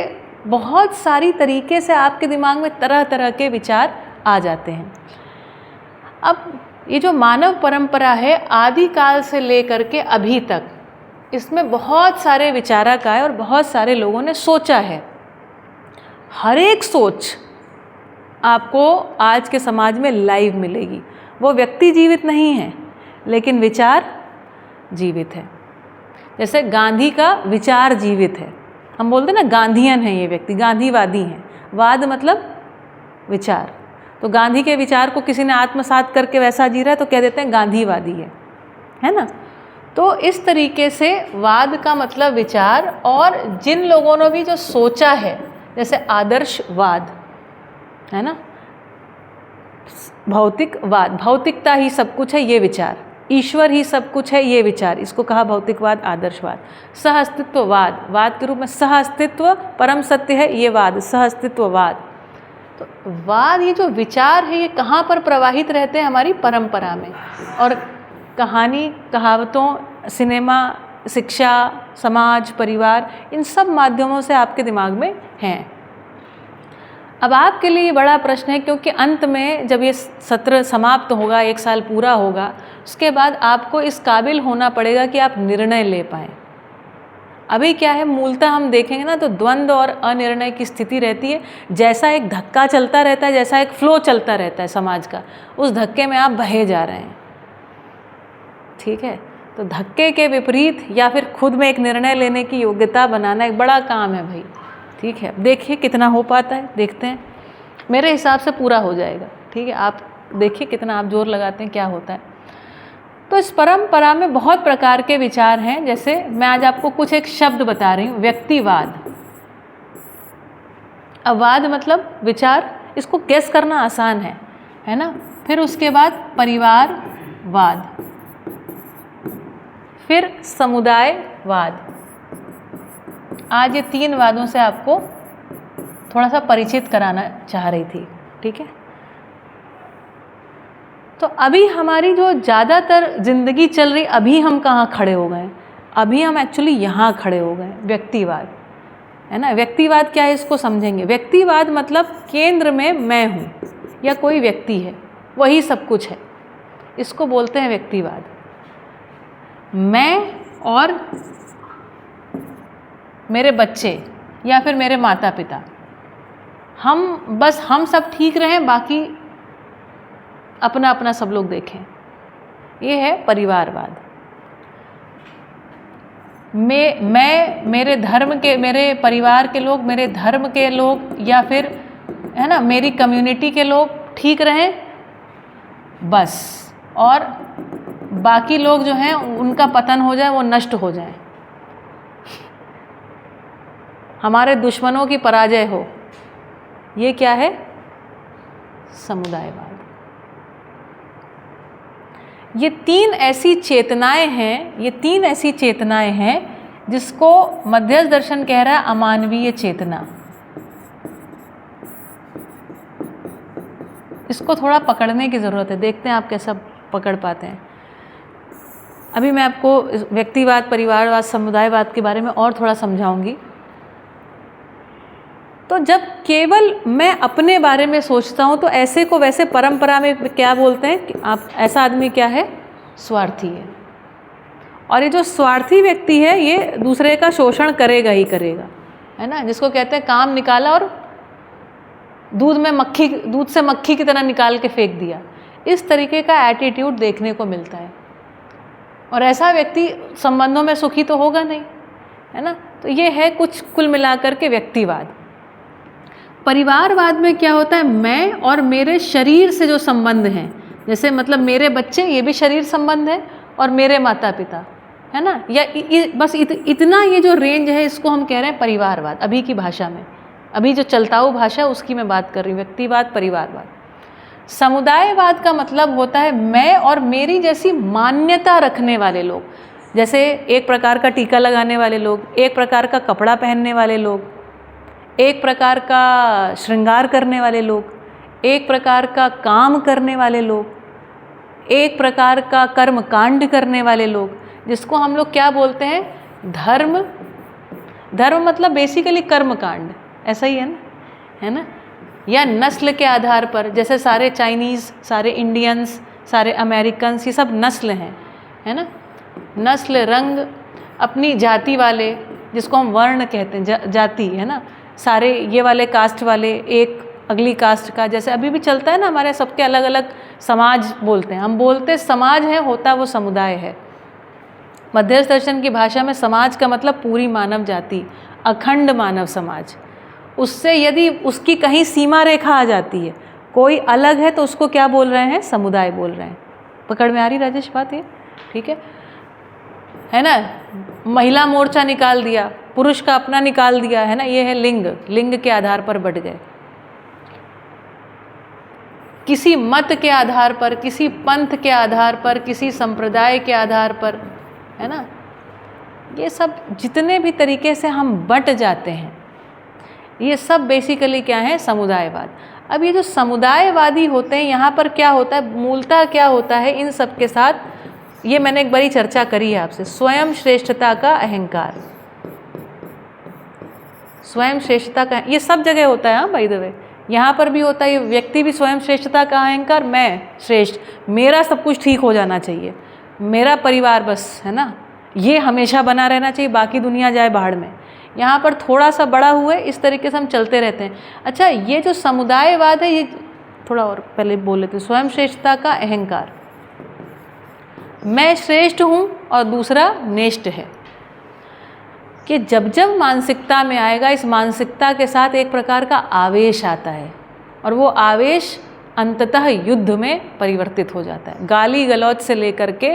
Speaker 1: बहुत सारी तरीके से आपके दिमाग में तरह तरह के विचार आ जाते हैं। अब ये जो मानव परंपरा है आदिकाल से लेकर के अभी तक, इसमें बहुत सारे विचारक आए और बहुत सारे लोगों ने सोचा है। हर एक सोच आपको आज के समाज में लाइव मिलेगी। वो व्यक्ति जीवित नहीं है लेकिन विचार जीवित है। जैसे गांधी का विचार जीवित है, हम बोलते हैं ना गांधीयन है ये व्यक्ति, गांधीवादी हैं। वाद मतलब विचार, तो गांधी के विचार को किसी ने आत्मसात करके वैसा जी रहा है तो कह देते हैं गांधीवादी है ना। तो इस तरीके से वाद का मतलब विचार, और जिन लोगों ने भी जो सोचा है, जैसे आदर्शवाद है ना, भौतिकवाद, भौतिकता ही सब कुछ है ये विचार, ईश्वर ही सब कुछ है ये विचार, इसको कहा भौतिकवाद, आदर्शवाद। सहअस्तित्ववाद, वाद के रूप में सहअस्तित्व परम सत्य है ये वाद, सहअस्तित्ववाद। तो वाद, ये जो विचार है ये कहाँ पर प्रवाहित रहते हैं? हमारी परंपरा में, और कहानी, कहावतों, सिनेमा, शिक्षा, समाज, परिवार, इन सब माध्यमों से आपके दिमाग में हैं। अब आपके लिए ये बड़ा प्रश्न है, क्योंकि अंत में जब ये सत्र समाप्त होगा, 1 साल पूरा होगा, उसके बाद आपको इस काबिल होना पड़ेगा कि आप निर्णय ले पाएँ। अभी क्या है, मूलतः हम देखेंगे ना तो द्वंद्व और अनिर्णय की स्थिति रहती है। जैसा एक धक्का चलता रहता है, जैसा एक फ्लो चलता रहता है समाज का, उस धक्के में आप बहे जा रहे हैं। ठीक है, तो धक्के के विपरीत या फिर खुद में एक निर्णय लेने की योग्यता बनाना एक बड़ा काम है भाई। ठीक है, देखिए कितना हो पाता है, देखते हैं। मेरे हिसाब से पूरा हो जाएगा। ठीक है, आप देखिए कितना आप जोर लगाते हैं, क्या होता है। तो इस परंपरा में बहुत प्रकार के विचार हैं। जैसे मैं आज आपको कुछ एक शब्द बता रही हूँ, व्यक्तिवाद। अब वाद मतलब विचार, इसको गेस करना आसान है ना। फिर उसके बाद परिवारवाद, फिर समुदायवाद। आज ये 3 वादों से आपको थोड़ा सा परिचित कराना चाह रही थी। ठीक है, तो अभी हमारी जो ज़्यादातर जिंदगी चल रही, अभी हम कहाँ खड़े हो गए? अभी हम एक्चुअली यहाँ खड़े हो गए, व्यक्तिवाद, है ना। व्यक्तिवाद क्या है, इसको समझेंगे। व्यक्तिवाद मतलब केंद्र में मैं हूँ या कोई व्यक्ति है, वही सब कुछ है, इसको बोलते हैं व्यक्तिवाद। मैं और मेरे बच्चे या फिर मेरे माता पिता, हम सब ठीक रहें, बाकी अपना अपना सब लोग देखें, ये है परिवारवाद। मैं मेरे धर्म के, मेरे परिवार के लोग, मेरे धर्म के लोग या फिर है ना मेरी कम्युनिटी के लोग ठीक रहें बस, और बाकी लोग जो हैं उनका पतन हो जाए, वो नष्ट हो जाए, हमारे दुश्मनों की पराजय हो। ये क्या है? समुदायवाद। ये 3 ऐसी चेतनाएं हैं जिसको मध्यस्थ दर्शन कह रहा है अमानवीय चेतना। इसको थोड़ा पकड़ने की ज़रूरत है, देखते हैं आप कैसा पकड़ पाते हैं। अभी मैं आपको व्यक्तिवाद, परिवारवाद, समुदायवाद के बारे में और थोड़ा समझाऊंगी। तो जब केवल मैं अपने बारे में सोचता हूँ तो ऐसे को वैसे परंपरा में क्या बोलते हैं कि आप ऐसा आदमी क्या है? स्वार्थी है। और ये जो स्वार्थी व्यक्ति है ये दूसरे का शोषण करेगा ही करेगा, है ना। जिसको कहते हैं काम निकाला और दूध से मक्खी की तरह निकाल के फेंक दिया, इस तरीके का एटीट्यूड देखने को मिलता है। और ऐसा व्यक्ति संबंधों में सुखी तो होगा नहीं, है ना। तो ये है कुछ कुल मिलाकर के व्यक्तिवाद। परिवारवाद में क्या होता है? मैं और मेरे शरीर से जो संबंध हैं, जैसे मतलब मेरे बच्चे, ये भी शरीर संबंध है, और मेरे माता पिता, है ना। या बस इतना ये जो रेंज है, इसको हम कह रहे हैं परिवारवाद। अभी की भाषा में, अभी जो चलताऊ भाषा उसकी मैं बात कर रही हूँ, व्यक्तिवाद, परिवारवाद। समुदायवाद का मतलब होता है मैं और मेरी जैसी मान्यता रखने वाले लोग, जैसे एक प्रकार का टीका लगाने वाले लोग, एक प्रकार का कपड़ा पहनने वाले लोग, एक प्रकार का श्रृंगार करने वाले लोग, एक प्रकार का काम करने वाले लोग, एक प्रकार का कर्म कांड करने वाले लोग, जिसको हम लोग क्या बोलते हैं? धर्म। धर्म मतलब बेसिकली कर्म कांड, ऐसा ही है ना। या नस्ल के आधार पर, जैसे सारे चाइनीज़, सारे इंडियंस, सारे अमेरिकन्स, ये सब नस्ल हैं, है ना। नस्ल, रंग, अपनी जाति वाले, जिसको हम वर्ण कहते हैं, जाति, है ना। सारे ये वाले कास्ट वाले एक अगली कास्ट का, जैसे अभी भी चलता है ना हमारे सबके अलग अलग समाज बोलते हैं, हम बोलते समाज है, होता वो समुदाय है। मध्यस्थ दर्शन की भाषा में समाज का मतलब पूरी मानव जाति, अखंड मानव समाज। उससे यदि उसकी कहीं सीमा रेखा आ जाती है, कोई अलग है, तो उसको क्या बोल रहे हैं? समुदाय बोल रहे हैं। पकड़ में आ रही राजेश बात ये? ठीक है ना। महिला मोर्चा निकाल दिया, पुरुष का अपना निकाल दिया, है ना। ये है लिंग, लिंग के आधार पर बढ़ गए। किसी मत के आधार पर, किसी पंथ के आधार पर, किसी संप्रदाय के आधार पर, है ना। ये सब जितने भी तरीके से हम बंट जाते हैं, ये सब बेसिकली क्या है? समुदायवाद। अब ये जो समुदायवादी होते हैं, यहाँ पर क्या होता है, मूलतः क्या होता है इन सब के साथ? ये मैंने एक बड़ी चर्चा करी है आपसे, स्वयं श्रेष्ठता का अहंकार। स्वयं श्रेष्ठता का, ये सब जगह होता है, हाँ बाय द वे, यहाँ पर भी होता है। ये व्यक्ति भी स्वयं श्रेष्ठता का अहंकार, मैं श्रेष्ठ, मेरा सब कुछ ठीक हो जाना चाहिए, मेरा परिवार बस, है ना, ये हमेशा बना रहना चाहिए, बाकी दुनिया जाए भाड़ में। यहाँ पर थोड़ा सा बड़ा हुए, इस तरीके से हम चलते रहते हैं। अच्छा, ये जो समुदायवाद है, ये थोड़ा और पहले बोल लेते, स्वयं श्रेष्ठता का अहंकार, मैं श्रेष्ठ हूँ और दूसरा नेष्ठ है, कि जब जब मानसिकता में आएगा, इस मानसिकता के साथ एक प्रकार का आवेश आता है और वो आवेश अंततः युद्ध में परिवर्तित हो जाता है। गाली गलौज से लेकर के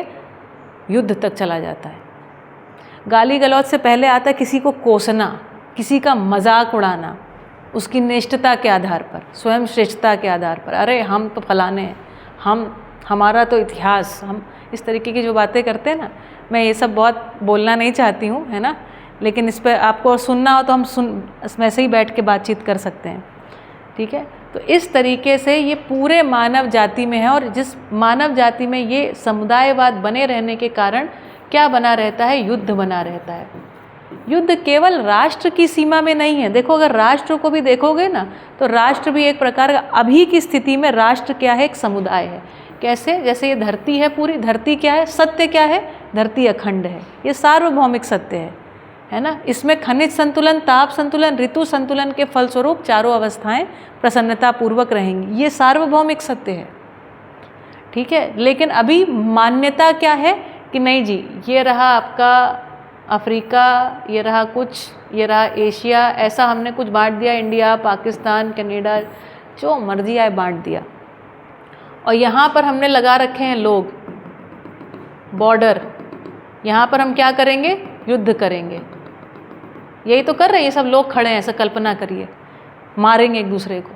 Speaker 1: युद्ध तक चला जाता है। गाली गलौज से पहले आता है किसी को कोसना, किसी का मजाक उड़ाना, उसकी निष्ठता के आधार पर, स्वयं श्रेष्ठता के आधार पर, अरे हम तो फलाने हैं, हमारा तो इतिहास, हम इस तरीके की जो बातें करते हैं ना। मैं ये सब बहुत बोलना नहीं चाहती हूँ, है ना, लेकिन इस पर आपको सुनना हो तो हम वैसे ही बैठ के बातचीत कर सकते हैं, ठीक है। तो इस तरीके से ये पूरे मानव जाति में है, और जिस मानव जाति में ये समुदायवाद बने रहने के कारण क्या बना रहता है, युद्ध बना रहता है। युद्ध केवल राष्ट्र की सीमा में नहीं है। देखो, अगर राष्ट्र को भी देखोगे ना, तो राष्ट्र भी एक प्रकार का, अभी की स्थिति में राष्ट्र क्या है, एक समुदाय है। कैसे? जैसे ये धरती है, पूरी धरती क्या है, सत्य क्या है, धरती अखंड है, ये सार्वभौमिक सत्य है ना। इसमें खनिज संतुलन, ताप संतुलन, ऋतु संतुलन के फलस्वरूप चारों अवस्थाएं प्रसन्नता पूर्वक रहेंगी, ये सार्वभौमिक सत्य है, ठीक है। लेकिन अभी मान्यता क्या है कि नहीं जी, ये रहा आपका अफ्रीका, ये रहा कुछ, ये रहा एशिया, ऐसा हमने कुछ बांट दिया, इंडिया, पाकिस्तान, कनाडा, जो मर्जी आए बांट दिया। और यहाँ पर हमने लगा रखे हैं लोग बॉर्डर, यहाँ पर हम क्या करेंगे, युद्ध करेंगे। यही तो कर रहे हैं, ये सब लोग खड़े हैं, ऐसा कल्पना करिए, मारेंगे एक दूसरे को।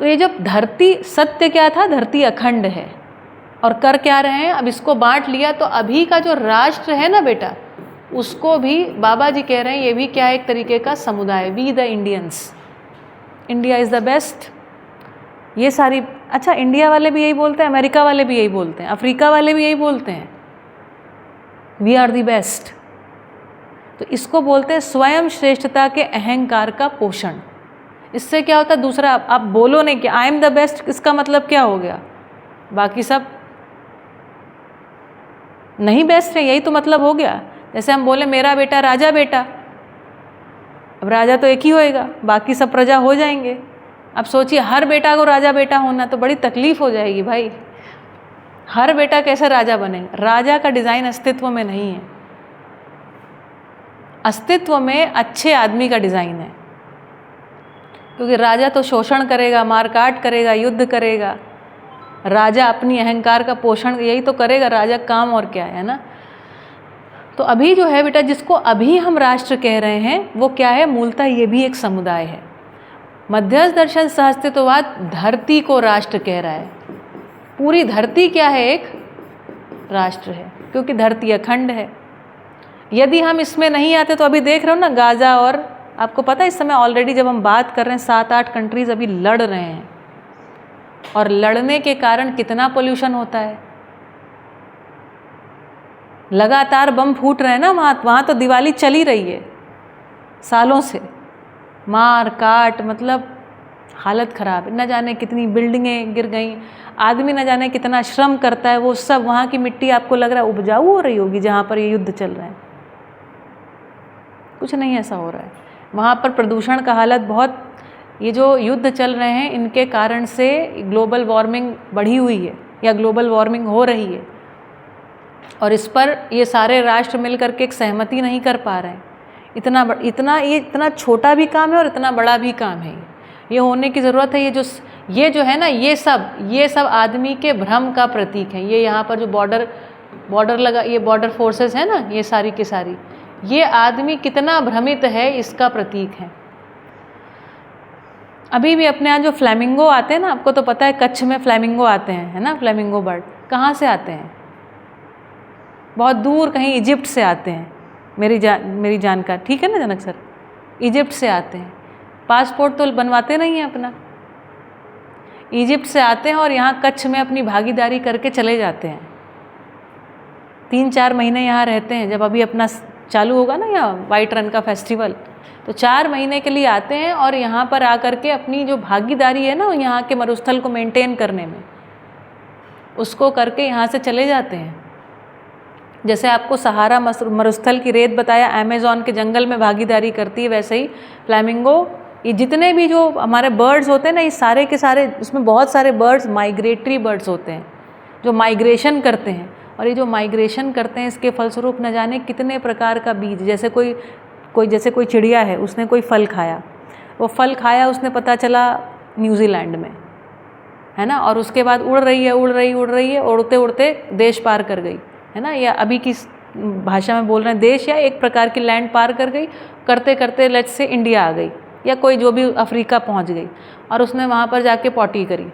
Speaker 1: तो ये जब धरती, सत्य क्या था, धरती अखंड है, और कर क्या रहे हैं, अब इसको बांट लिया। तो अभी का जो राष्ट्र है ना बेटा, उसको भी बाबा जी कह रहे हैं, ये भी क्या है, एक तरीके का समुदाय, we the Indians, India is the best. ये सारी, अच्छा, इंडिया वाले भी यही बोलते हैं, अमेरिका वाले भी यही बोलते हैं, अफ्रीका वाले भी यही बोलते हैं, वी आर द बेस्ट। तो इसको बोलते हैं स्वयं श्रेष्ठता के अहंकार का पोषण। इससे क्या होता है, दूसरा आप बोलो नहीं कि आई एम द बेस्ट, इसका मतलब क्या हो गया, बाकी सब नहीं बेस्ट है, यही तो मतलब हो गया। जैसे हम बोले मेरा बेटा राजा बेटा, अब राजा तो एक ही होएगा, बाकी सब प्रजा हो जाएंगे। अब सोचिए, हर बेटा को राजा बेटा होना तो बड़ी तकलीफ हो जाएगी भाई। हर बेटा कैसे राजा बनेगा? राजा का डिज़ाइन अस्तित्व में नहीं है, अस्तित्व में अच्छे आदमी का डिज़ाइन है। क्योंकि राजा तो शोषण करेगा, मारकाट करेगा, युद्ध करेगा। राजा अपनी अहंकार का पोषण यही तो करेगा, राजा काम और क्या है ना। तो अभी जो है बेटा, जिसको अभी हम राष्ट्र कह रहे हैं, वो क्या है, मूलतः ये भी एक समुदाय है। मध्यस्थ दर्शन सहअस्तित्ववाद धरती को राष्ट्र कह रहा है। पूरी धरती क्या है, एक राष्ट्र है, क्योंकि धरती अखंड है। यदि हम इसमें नहीं आते तो अभी देख रहे हो ना, गाज़ा, और आपको पता है इस समय ऑलरेडी जब हम बात कर रहे हैं 7-8 कंट्रीज़ अभी लड़ रहे हैं, और लड़ने के कारण कितना पोल्यूशन होता है, लगातार बम फूट रहे हैं ना वहाँ तो दिवाली चली रही है सालों से, मार काट, मतलब हालत ख़राब है। न जाने कितनी बिल्डिंगें गिर गई, आदमी न जाने कितना श्रम करता है, वो सब वहाँ की मिट्टी आपको लग रहा है उपजाऊ हो रही होगी जहाँ पर ये युद्ध चल रहा है, कुछ नहीं ऐसा हो रहा है। वहाँ पर प्रदूषण का हालत बहुत, ये जो युद्ध चल रहे हैं इनके कारण से ग्लोबल वार्मिंग बढ़ी हुई है या ग्लोबल वार्मिंग हो रही है, और इस पर ये सारे राष्ट्र मिल करके एक सहमति नहीं कर पा रहे हैं। इतना छोटा भी काम है और इतना बड़ा भी काम है, ये होने की ज़रूरत है। ये जो है ना, ये सब आदमी के भ्रम का प्रतीक है। ये यहाँ पर जो बॉर्डर लगा, ये बॉर्डर फोर्सेस है ना, ये सारी की सारी, ये आदमी कितना भ्रमित है इसका प्रतीक है। अभी भी अपने यहाँ जो फ्लैमिंगो आते हैं ना, आपको तो पता है कच्छ में फ्लैमिंगो आते हैं, है ना, फ्लैमिंगो बर्ड कहाँ से आते हैं, बहुत दूर कहीं इजिप्ट से आते हैं, मेरी जानकारी ठीक है ना जनक सर, इजिप्ट से आते हैं। पासपोर्ट तो बनवाते नहीं हैं अपना, इजिप्ट से आते हैं और यहाँ कच्छ में अपनी भागीदारी करके चले जाते हैं। 3-4 महीने यहाँ रहते हैं। जब अभी अपना चालू होगा ना यहाँ वाइट रन का फेस्टिवल, तो 4 महीने के लिए आते हैं और यहाँ पर आकर के अपनी जो भागीदारी है ना यहाँ के मरुस्थल को मेंटेन करने में, उसको करके यहाँ से चले जाते हैं। जैसे आपको सहारा मरुस्थल की रेत बताया अमेज़न के जंगल में भागीदारी करती है, वैसे ही फ्लैमिंगो, ये जितने भी जो हमारे बर्ड्स होते हैं ना, ये सारे के सारे, उसमें बहुत सारे बर्ड्स माइग्रेटरी बर्ड्स होते हैं जो माइग्रेशन करते हैं। और ये जो माइग्रेशन करते हैं इसके फलस्वरूप न जाने कितने प्रकार का बीज, जैसे कोई चिड़िया है, उसने कोई फल खाया, वो फल खाया उसने, पता चला न्यूजीलैंड में है ना, और उसके बाद उड़ रही है, उड़ते उड़ते देश पार कर गई है ना, या अभी की भाषा में बोल रहे हैं देश, या एक प्रकार की लैंड पार कर गई, करते करते लेट्स से इंडिया आ गई, या कोई जो भी अफ्रीका पहुंच गई, और उसने वहाँ पर जाके पॉटी करी।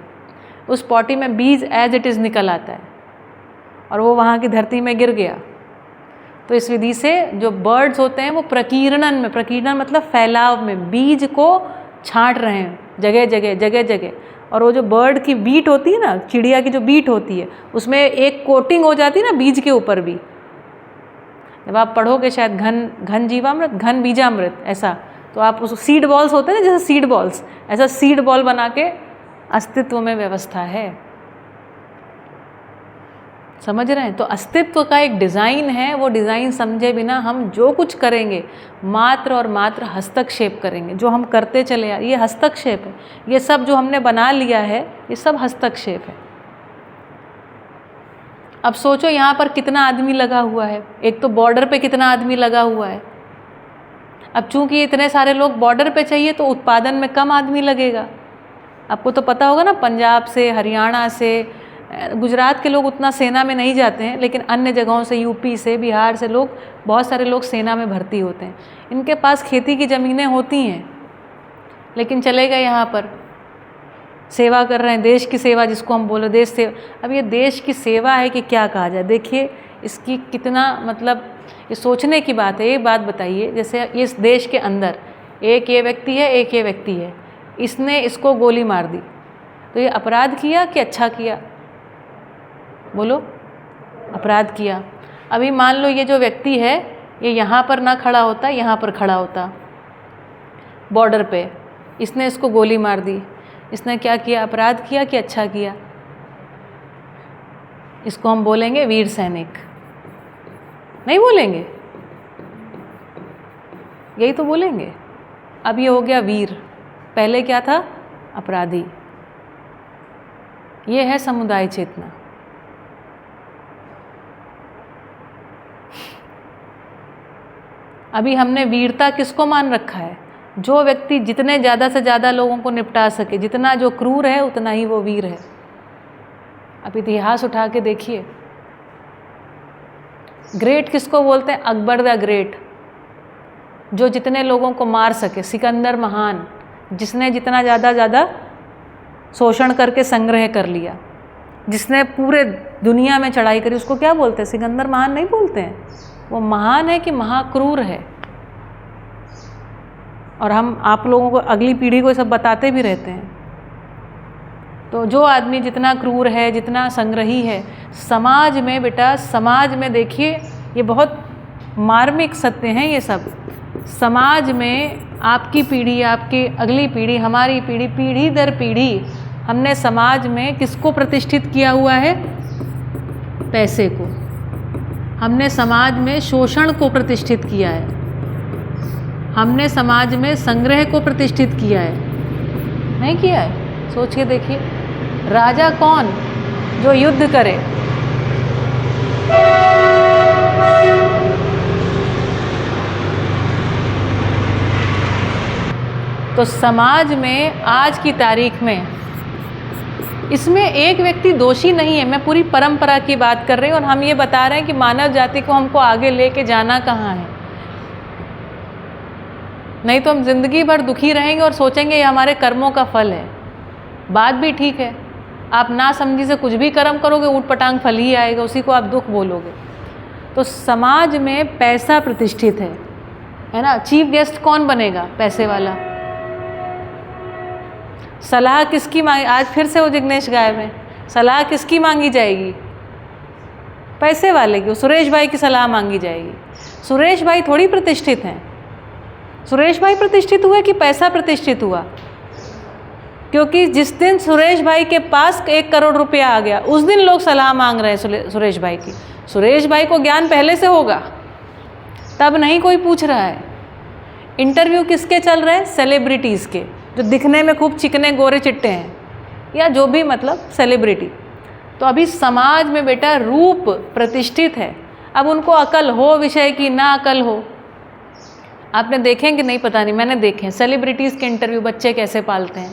Speaker 1: उस पॉटी में बीज एज इट इज़ निकल आता है और वो वहाँ की धरती में गिर गया। तो इस विधि से जो बर्ड्स होते हैं वो प्रकीर्णन मतलब फैलाव में बीज को छांट रहे हैं जगह जगह। और वो जो बर्ड की बीट होती है ना, चिड़िया की जो बीट होती है, उसमें एक कोटिंग हो जाती है ना बीज के ऊपर भी। जब आप पढ़ोगे शायद घन जीवामृत, घन बीजामृत, ऐसा, तो आप उस सीड बॉल्स होते हैं ना, जैसे सीड बॉल्स, ऐसा सीड बॉल बना के अस्तित्व में व्यवस्था है। समझ रहे हैं? तो अस्तित्व का एक डिज़ाइन है, वो डिज़ाइन समझे बिना हम जो कुछ करेंगे मात्र और मात्र हस्तक्षेप करेंगे। जो हम करते चले ये हस्तक्षेप है। ये सब जो हमने बना लिया है ये सब हस्तक्षेप है। अब सोचो यहाँ पर कितना आदमी लगा हुआ है, एक तो बॉर्डर पे कितना आदमी लगा हुआ है। अब चूंकि इतने सारे लोग बॉर्डर पे चाहिए तो उत्पादन में कम आदमी लगेगा। आपको तो पता होगा ना, पंजाब से, हरियाणा से, गुजरात के लोग उतना सेना में नहीं जाते हैं, लेकिन अन्य जगहों से, यूपी से, बिहार से लोग, बहुत सारे लोग सेना में भर्ती होते हैं। इनके पास खेती की ज़मीनें होती हैं, लेकिन चले गए यहाँ पर, सेवा कर रहे हैं, देश की सेवा जिसको हम बोले, देश सेवा। अब ये देश की सेवा है कि क्या कहा जाए, देखिए इसकी कितना मतलब ये सोचने की बात है। एक बात बताइए, जैसे इस देश के अंदर एक ये व्यक्ति है, एक ये व्यक्ति है, इसने इसको गोली मार दी, तो ये अपराध किया कि अच्छा किया? बोलो, अपराध किया। अभी मान लो ये जो व्यक्ति है ये यहाँ पर ना खड़ा होता, यहाँ पर खड़ा होता बॉर्डर पे, इसने इसको गोली मार दी, इसने क्या किया? अपराध किया कि अच्छा किया? इसको हम बोलेंगे वीर सैनिक, नहीं बोलेंगे? यही तो बोलेंगे। अब ये हो गया वीर, पहले क्या था? अपराधी। ये है समुदाय चेतना। अभी हमने वीरता किसको मान रखा है? जो व्यक्ति जितने ज़्यादा से ज़्यादा लोगों को निपटा सके, जितना जो क्रूर है उतना ही वो वीर है। अब इतिहास उठा के देखिए, ग्रेट किसको बोलते हैं? अकबर द ग्रेट, जो जितने लोगों को मार सके। सिकंदर महान, जिसने जितना ज़्यादा शोषण करके संग्रह कर लिया, जिसने पूरे दुनिया में चढ़ाई करी, उसको क्या बोलते हैं? सिकंदर महान नहीं बोलते हैं। वो महान है कि महाक्रूर है। और हम आप लोगों को, अगली पीढ़ी को सब बताते भी रहते हैं। तो जो आदमी जितना क्रूर है, जितना संग्रही है, समाज में बेटा, समाज में देखिए, ये बहुत मार्मिक सत्य हैं ये सब। समाज में आपकी पीढ़ी, आपकी अगली पीढ़ी, हमारी पीढ़ी, पीढ़ी दर पीढ़ी हमने समाज में किसको प्रतिष्ठित किया हुआ है? पैसे को। हमने समाज में शोषण को प्रतिष्ठित किया है, हमने समाज में संग्रह को प्रतिष्ठित किया है, नहीं किया है? सोच के देखिए, राजा कौन? जो युद्ध करे। तो समाज में आज की तारीख में इसमें एक व्यक्ति दोषी नहीं है। मैं पूरी परंपरा की बात कर रही हूँ और हम ये बता रहे हैं कि मानव जाति को हमको आगे लेके जाना कहाँ है। नहीं तो हम जिंदगी भर दुखी रहेंगे और सोचेंगे ये हमारे कर्मों का फल है। बात भी ठीक है, आप ना समझी से कुछ भी कर्म करोगे ऊट पटांग फल ही आएगा, उसी को आप दुख बोलोगे। तो समाज में पैसा प्रतिष्ठित है ना। चीफ गेस्ट कौन बनेगा? पैसे वाला। सलाह किसकी मांगी? आज फिर से वो जिग्नेश गायब है। सलाह किसकी मांगी जाएगी? पैसे वाले की। सुरेश भाई की सलाह मांगी जाएगी। सुरेश भाई थोड़ी प्रतिष्ठित हैं। सुरेश भाई प्रतिष्ठित हुए कि पैसा प्रतिष्ठित हुआ? क्योंकि जिस दिन सुरेश भाई के पास 1 करोड़ रुपया आ गया, उस दिन लोग सलाह मांग रहे हैं सुरेश भाई की। सुरेश भाई को ज्ञान पहले से होगा, तब नहीं कोई पूछ रहा है। इंटरव्यू किसके चल रहे हैं? सेलिब्रिटीज़ के, जो दिखने में खूब चिकने गोरे चिट्टे हैं, या जो भी मतलब सेलिब्रिटी। तो अभी समाज में बेटा रूप प्रतिष्ठित है। अब उनको अकल हो विषय की, ना अकल हो, आपने देखें कि नहीं पता नहीं, मैंने देखे सेलिब्रिटीज़ के इंटरव्यू, बच्चे कैसे पालते हैं।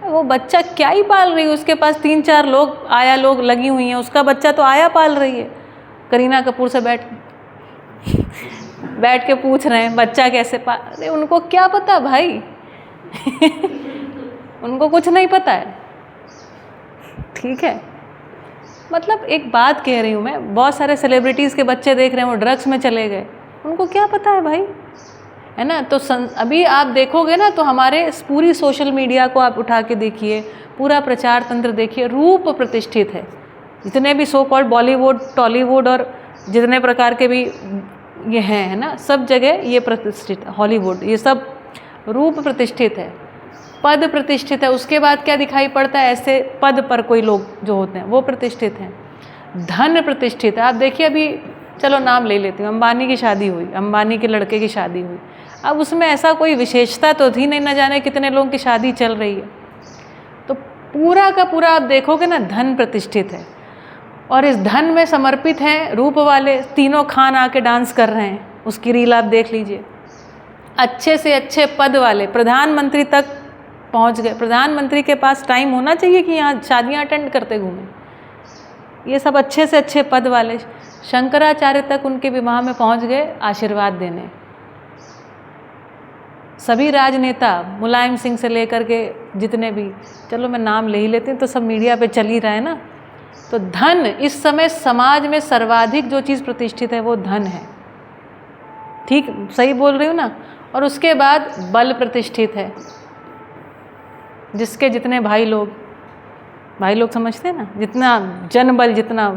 Speaker 1: वो बच्चा क्या ही पाल रही है, उसके पास 3-4 लोग आया लोग लगी हुई हैं, उसका बच्चा तो आया पाल रही है। करीना कपूर से बैठ के पूछ रहे हैं बच्चा कैसे पाल, अरे उनको क्या पता भाई उनको कुछ नहीं पता है, ठीक है। मतलब एक बात कह रही हूँ मैं, बहुत सारे सेलिब्रिटीज़ के बच्चे देख रहे हैं वो ड्रग्स में चले गए, उनको क्या पता है भाई, है ना। तो अभी आप देखोगे ना, तो हमारे पूरी सोशल मीडिया को आप उठा के देखिए, पूरा प्रचार तंत्र देखिए, रूप प्रतिष्ठित है। जितने भी सो कॉल्ड बॉलीवुड, टॉलीवुड और जितने प्रकार के भी ये हैं, है ना, सब जगह ये प्रतिष्ठित, हॉलीवुड, ये सब रूप प्रतिष्ठित है, पद प्रतिष्ठित है। उसके बाद क्या दिखाई पड़ता है? ऐसे पद पर कोई लोग जो होते हैं वो प्रतिष्ठित हैं। धन प्रतिष्ठित है। आप देखिए अभी, चलो नाम ले लेती हूँ, अंबानी की शादी हुई, अंबानी के लड़के की शादी हुई। अब उसमें ऐसा कोई विशेषता तो थी नहीं, न जाने कितने लोगों की शादी चल रही है। तो पूरा का पूरा आप देखोगे ना, धन प्रतिष्ठित है। और इस धन में समर्पित हैं रूप वाले तीनों खान आके डांस कर रहे हैं, उसकी रील आप देख लीजिए। अच्छे से अच्छे पद वाले प्रधानमंत्री तक पहुंच गए। प्रधानमंत्री के पास टाइम होना चाहिए कि यहाँ शादियाँ अटेंड करते घूमें। ये सब अच्छे से अच्छे पद वाले, शंकराचार्य तक उनके विवाह में पहुंच गए आशीर्वाद देने। सभी राजनेता, मुलायम सिंह से लेकर के जितने भी, चलो मैं नाम ले ही लेती हूँ, तो सब मीडिया पे चल ही रहा है ना। तो धन इस समय समाज में सर्वाधिक जो चीज़ प्रतिष्ठित है वो धन है, ठीक सही बोल रही हूँ ना। और उसके बाद बल प्रतिष्ठित है, जिसके जितने भाई लोग समझते हैं ना, जितना जनबल, जितना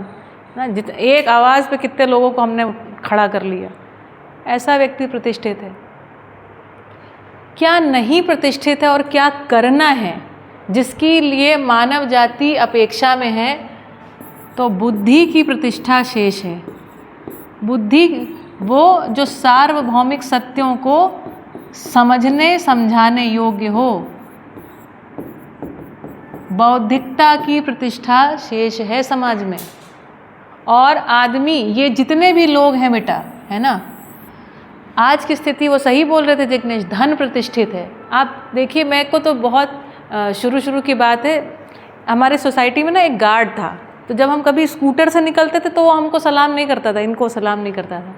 Speaker 1: ना, एक आवाज़ पे कितने लोगों को हमने खड़ा कर लिया, ऐसा व्यक्ति प्रतिष्ठित है। क्या नहीं प्रतिष्ठित है और क्या करना है जिसके लिए मानव जाति अपेक्षा में है? तो बुद्धि की प्रतिष्ठा शेष है। बुद्धि वो जो सार्वभौमिक सत्यों को समझने समझाने योग्य हो, बौद्धिकता की प्रतिष्ठा शेष है समाज में। और आदमी, ये जितने भी लोग हैं बेटा, है ना, आज की स्थिति वो सही बोल रहे थे जिग्नेश, धन प्रतिष्ठित है। आप देखिए, मेरे को तो बहुत शुरू की बात है, हमारे सोसाइटी में ना एक गार्ड था, तो जब हम कभी स्कूटर से निकलते थे तो वो हमको सलाम नहीं करता था, इनको सलाम नहीं करता था।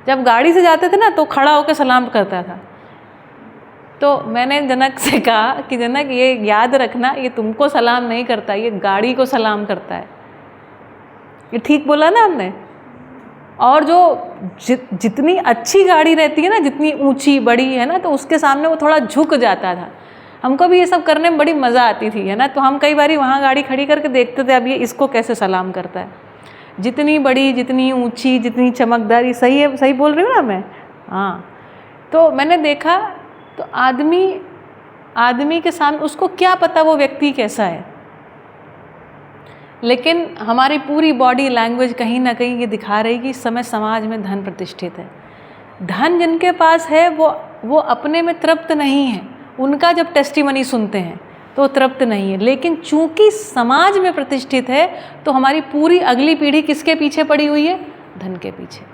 Speaker 1: जब गाड़ी से जाते थे ना तो खड़ा होकर सलाम करता था। तो मैंने जनक से कहा कि जनक ये याद रखना, ये तुमको सलाम नहीं करता, ये गाड़ी को सलाम करता है। ये ठीक बोला ना हमने। और जो जितनी अच्छी गाड़ी रहती है ना, जितनी ऊंची बड़ी है ना, तो उसके सामने वो थोड़ा झुक जाता था। हमको भी ये सब करने में बड़ी मज़ा आती थी, है ना। तो हम कई बार वहाँ गाड़ी खड़ी करके देखते थे, अब ये इसको कैसे सलाम करता है। जितनी बड़ी, जितनी ऊंची, जितनी चमकदार, सही है, सही बोल रही हूँ ना मैं? हाँ। तो मैंने देखा, तो आदमी के सामने उसको क्या पता वो व्यक्ति कैसा है, लेकिन हमारी पूरी बॉडी लैंग्वेज कहीं ना कहीं ये दिखा रही कि इस समय समाज में धन प्रतिष्ठित है। धन जिनके पास है वो अपने में तृप्त नहीं है। उनका जब टेस्टिमनी सुनते हैं तो तृप्त नहीं है, लेकिन चूंकि समाज में प्रतिष्ठित है तो हमारी पूरी अगली पीढ़ी किसके पीछे पड़ी हुई है? धन के पीछे।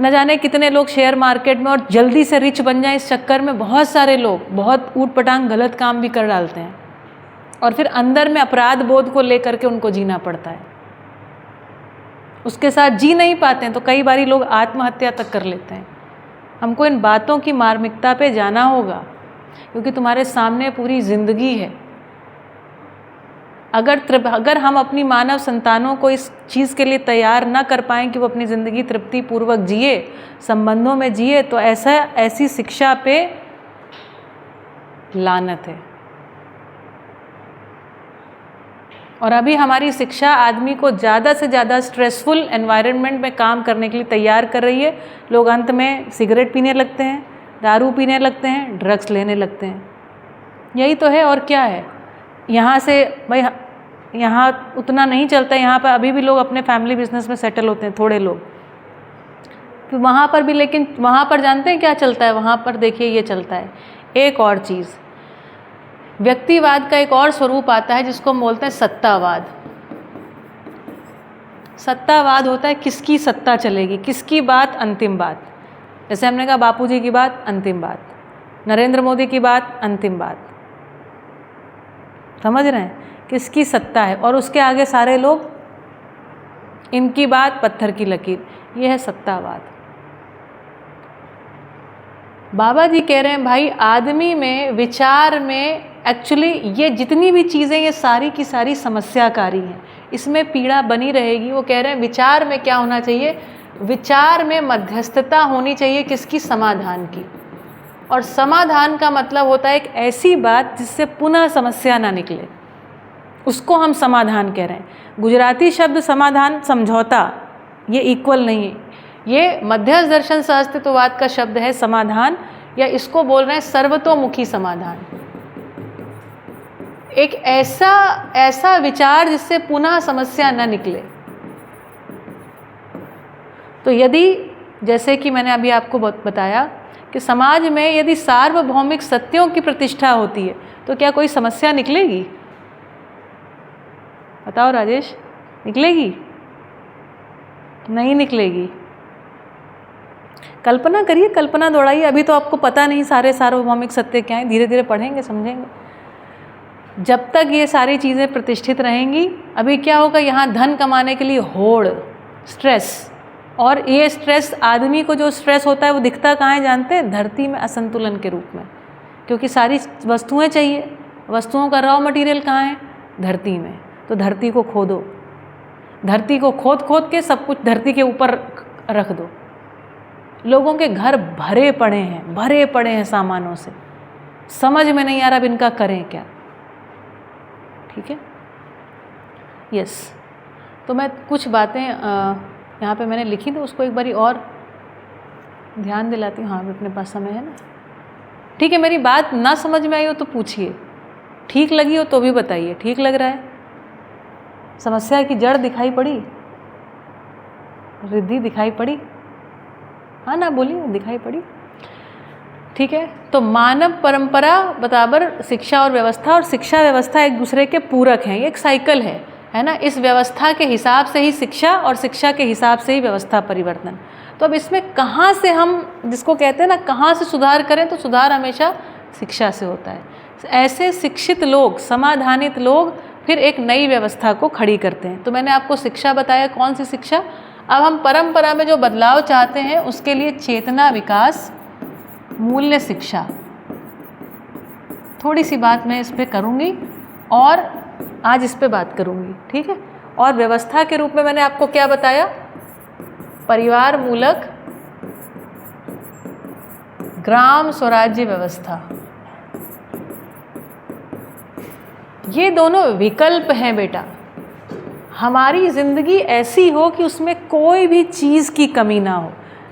Speaker 1: न जाने कितने लोग शेयर मार्केट में और जल्दी से रिच बन जाएं, इस चक्कर में बहुत सारे लोग बहुत ऊट पटांग गलत काम भी कर डालते हैं, और फिर अंदर में अपराध बोध को लेकर के उनको जीना पड़ता है। उसके साथ जी नहीं पाते हैं तो कई बारी लोग आत्महत्या तक कर लेते हैं। हमको इन बातों की मार्मिकता पे जाना होगा, क्योंकि तुम्हारे सामने पूरी जिंदगी है। अगर हम अपनी मानव संतानों को इस चीज़ के लिए तैयार ना कर पाएँ कि वो अपनी ज़िंदगी तृप्तिपूर्वक जिए, संबंधों में जिए, तो ऐसी शिक्षा पे लानत है। और अभी हमारी शिक्षा आदमी को ज़्यादा से ज़्यादा स्ट्रेसफुल एनवायरनमेंट में काम करने के लिए तैयार कर रही है। लोग अंत में सिगरेट पीने लगते हैं, दारू पीने लगते हैं, ड्रग्स लेने लगते हैं। यही तो है, और क्या है। यहाँ से भाई यहाँ उतना नहीं चलता है, यहाँ पर अभी भी लोग अपने फैमिली बिजनेस में सेटल होते हैं थोड़े लोग, तो वहाँ पर भी, लेकिन वहाँ पर जानते हैं क्या चलता है, वहाँ पर देखिए ये चलता है एक और चीज़, व्यक्तिवाद का एक और स्वरूप आता है जिसको हम बोलते हैं सत्तावाद। सत्तावाद होता है किसकी सत्ता चलेगी, किसकी बात अंतिम बात। जैसे हमने कहा बापूजी की बात अंतिम बात, नरेंद्र मोदी की बात अंतिम बात, समझ रहे हैं, किसकी सत्ता है, और उसके आगे सारे लोग इनकी बात पत्थर की लकीर, ये है सत्तावाद। बाबा जी कह रहे हैं भाई आदमी में, विचार में, एक्चुअली ये जितनी भी चीज़ें ये सारी की सारी समस्याकारी हैं, इसमें पीड़ा बनी रहेगी। वो कह रहे हैं विचार में क्या होना चाहिए, विचार में मध्यस्थता होनी चाहिए, किसकी, समाधान की। और समाधान का मतलब होता है एक ऐसी बात जिससे पुनः समस्या ना निकले, उसको हम समाधान कह रहे हैं। गुजराती शब्द समाधान, समझौता, ये इक्वल नहीं है, ये मध्यस्थ दर्शन सहअस्तित्ववाद का शब्द है समाधान, या इसको बोल रहे हैं सर्वतोमुखी समाधान। एक ऐसा विचार जिससे पुनः समस्या न निकले। तो यदि, जैसे कि मैंने अभी आपको बताया कि समाज में यदि सार्वभौमिक सत्यों की प्रतिष्ठा होती है तो क्या कोई समस्या निकलेगी? बताओ राजेश, निकलेगी? नहीं निकलेगी। कल्पना करिए, कल्पना दौड़ाइए, अभी तो आपको पता नहीं सारे सार्वभौमिक सत्य क्या हैं, धीरे धीरे पढ़ेंगे समझेंगे। जब तक ये सारी चीज़ें प्रतिष्ठित रहेंगी, अभी क्या होगा, यहाँ धन कमाने के लिए होड़, स्ट्रेस, और ये स्ट्रेस, आदमी को जो स्ट्रेस होता है वो दिखता कहाँ है जानते हैं? धरती में असंतुलन के रूप में, क्योंकि सारी वस्तुएं चाहिए, वस्तुओं का रॉ मटेरियल कहाँ है? धरती में। तो धरती को खोदो, धरती को खोद खोद के सब कुछ धरती के ऊपर रख दो। लोगों के घर भरे पड़े हैं सामानों से, समझ में नहीं आ रहा अब इनका करें क्या। ठीक है, यस। तो मैं कुछ बातें यहाँ पे मैंने लिखी, तो उसको एक बारी और ध्यान दिलाती हूँ। हाँ, अपने पास समय है ना? ठीक है, मेरी बात ना समझ में आई हो तो पूछिए, ठीक लगी हो तो भी बताइए। ठीक लग रहा है? समस्या की जड़ दिखाई पड़ी, रिद्धि दिखाई पड़ी? हाँ ना, बोलिए, दिखाई पड़ी? ठीक है। तो मानव परंपरा बराबर शिक्षा और व्यवस्था, और शिक्षा व्यवस्था एक दूसरे के पूरक हैं, ये एक साइकिल है ना? इस व्यवस्था के हिसाब से ही शिक्षा, और शिक्षा के हिसाब से ही व्यवस्था परिवर्तन। तो अब इसमें कहाँ से हम, जिसको कहते हैं ना, कहाँ से सुधार करें, तो सुधार हमेशा शिक्षा से होता है। ऐसे शिक्षित लोग, समाधानित लोग फिर एक नई व्यवस्था को खड़ी करते हैं। तो मैंने आपको शिक्षा बताया, कौन सी शिक्षा? अब हम परंपरा में जो बदलाव चाहते हैं उसके लिए चेतना विकास, मूल्य शिक्षा, थोड़ी सी बात मैं इस पे करूँगी और आज इस पे बात करूँगी। ठीक है। और व्यवस्था के रूप में मैंने आपको क्या बताया? परिवार मूलक ग्राम स्वराज्य व्यवस्था, ये दोनों विकल्प हैं बेटा। हमारी ज़िंदगी ऐसी हो कि उसमें कोई भी चीज़ की कमी ना हो,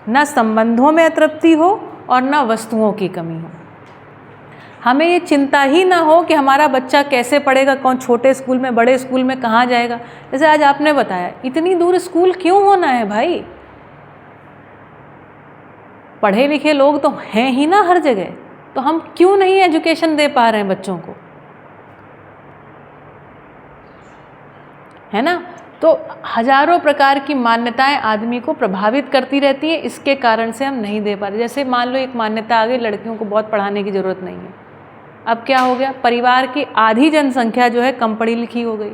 Speaker 1: ना संबंधों में अतृप्ति हो और ना वस्तुओं की कमी हो। हमें ये चिंता ही ना हो कि हमारा बच्चा कैसे पढ़ेगा, कौन छोटे स्कूल में, बड़े स्कूल में, कहाँ जाएगा। जैसे आज आपने बताया, इतनी दूर स्कूल क्यों होना है भाई? पढ़े लिखे लोग तो हैं ही ना हर जगह, तो हम क्यों नहीं एजुकेशन दे पा रहे हैं बच्चों को, है ना? तो हजारों प्रकार की मान्यताएं आदमी को प्रभावित करती रहती है, इसके कारण से हम नहीं दे पा रहे। जैसे मान लो एक मान्यता आ गई, लड़कियों को बहुत पढ़ाने की ज़रूरत नहीं है। अब क्या हो गया? परिवार की आधी जनसंख्या जो है कम पढ़ी लिखी हो गई।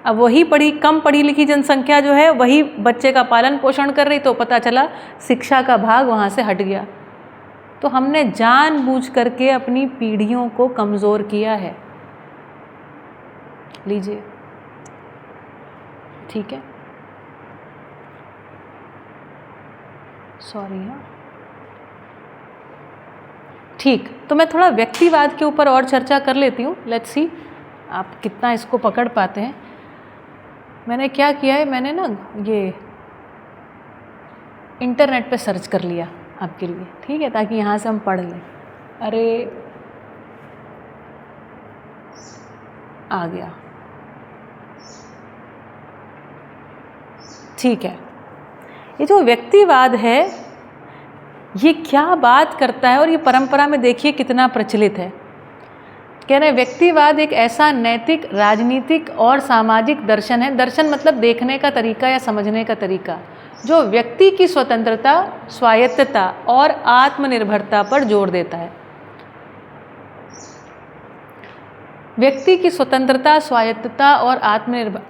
Speaker 1: अब वही कम पढ़ी लिखी जनसंख्या जो है वही बच्चे का पालन पोषण कर रही, तो पता चला शिक्षा का भाग वहाँ से हट गया। तो हमने जानबूझ करके अपनी पीढ़ियों को कमज़ोर किया है। लीजिए, ठीक है, सॉरी। हाँ, ठीक। तो मैं थोड़ा व्यक्तिवाद के ऊपर और चर्चा कर लेती हूँ। लेट्स सी आप कितना इसको पकड़ पाते हैं। मैंने क्या किया है, मैंने ना ये इंटरनेट पे सर्च कर लिया आपके लिए, ठीक है, ताकि यहाँ से हम पढ़ लें। अरे आ गया, ठीक है, ये जो व्यक्तिवाद है ये क्या बात करता है और ये परंपरा में देखिए कितना प्रचलित है। कह रहे हैं व्यक्तिवाद एक ऐसा नैतिक, राजनीतिक और सामाजिक दर्शन है, दर्शन मतलब देखने का तरीका या समझने का तरीका, जो व्यक्ति की स्वतंत्रता, स्वायत्तता और आत्मनिर्भरता पर जोर देता है। व्यक्ति की स्वतंत्रता, स्वायत्तता और आत्मनिर्भर,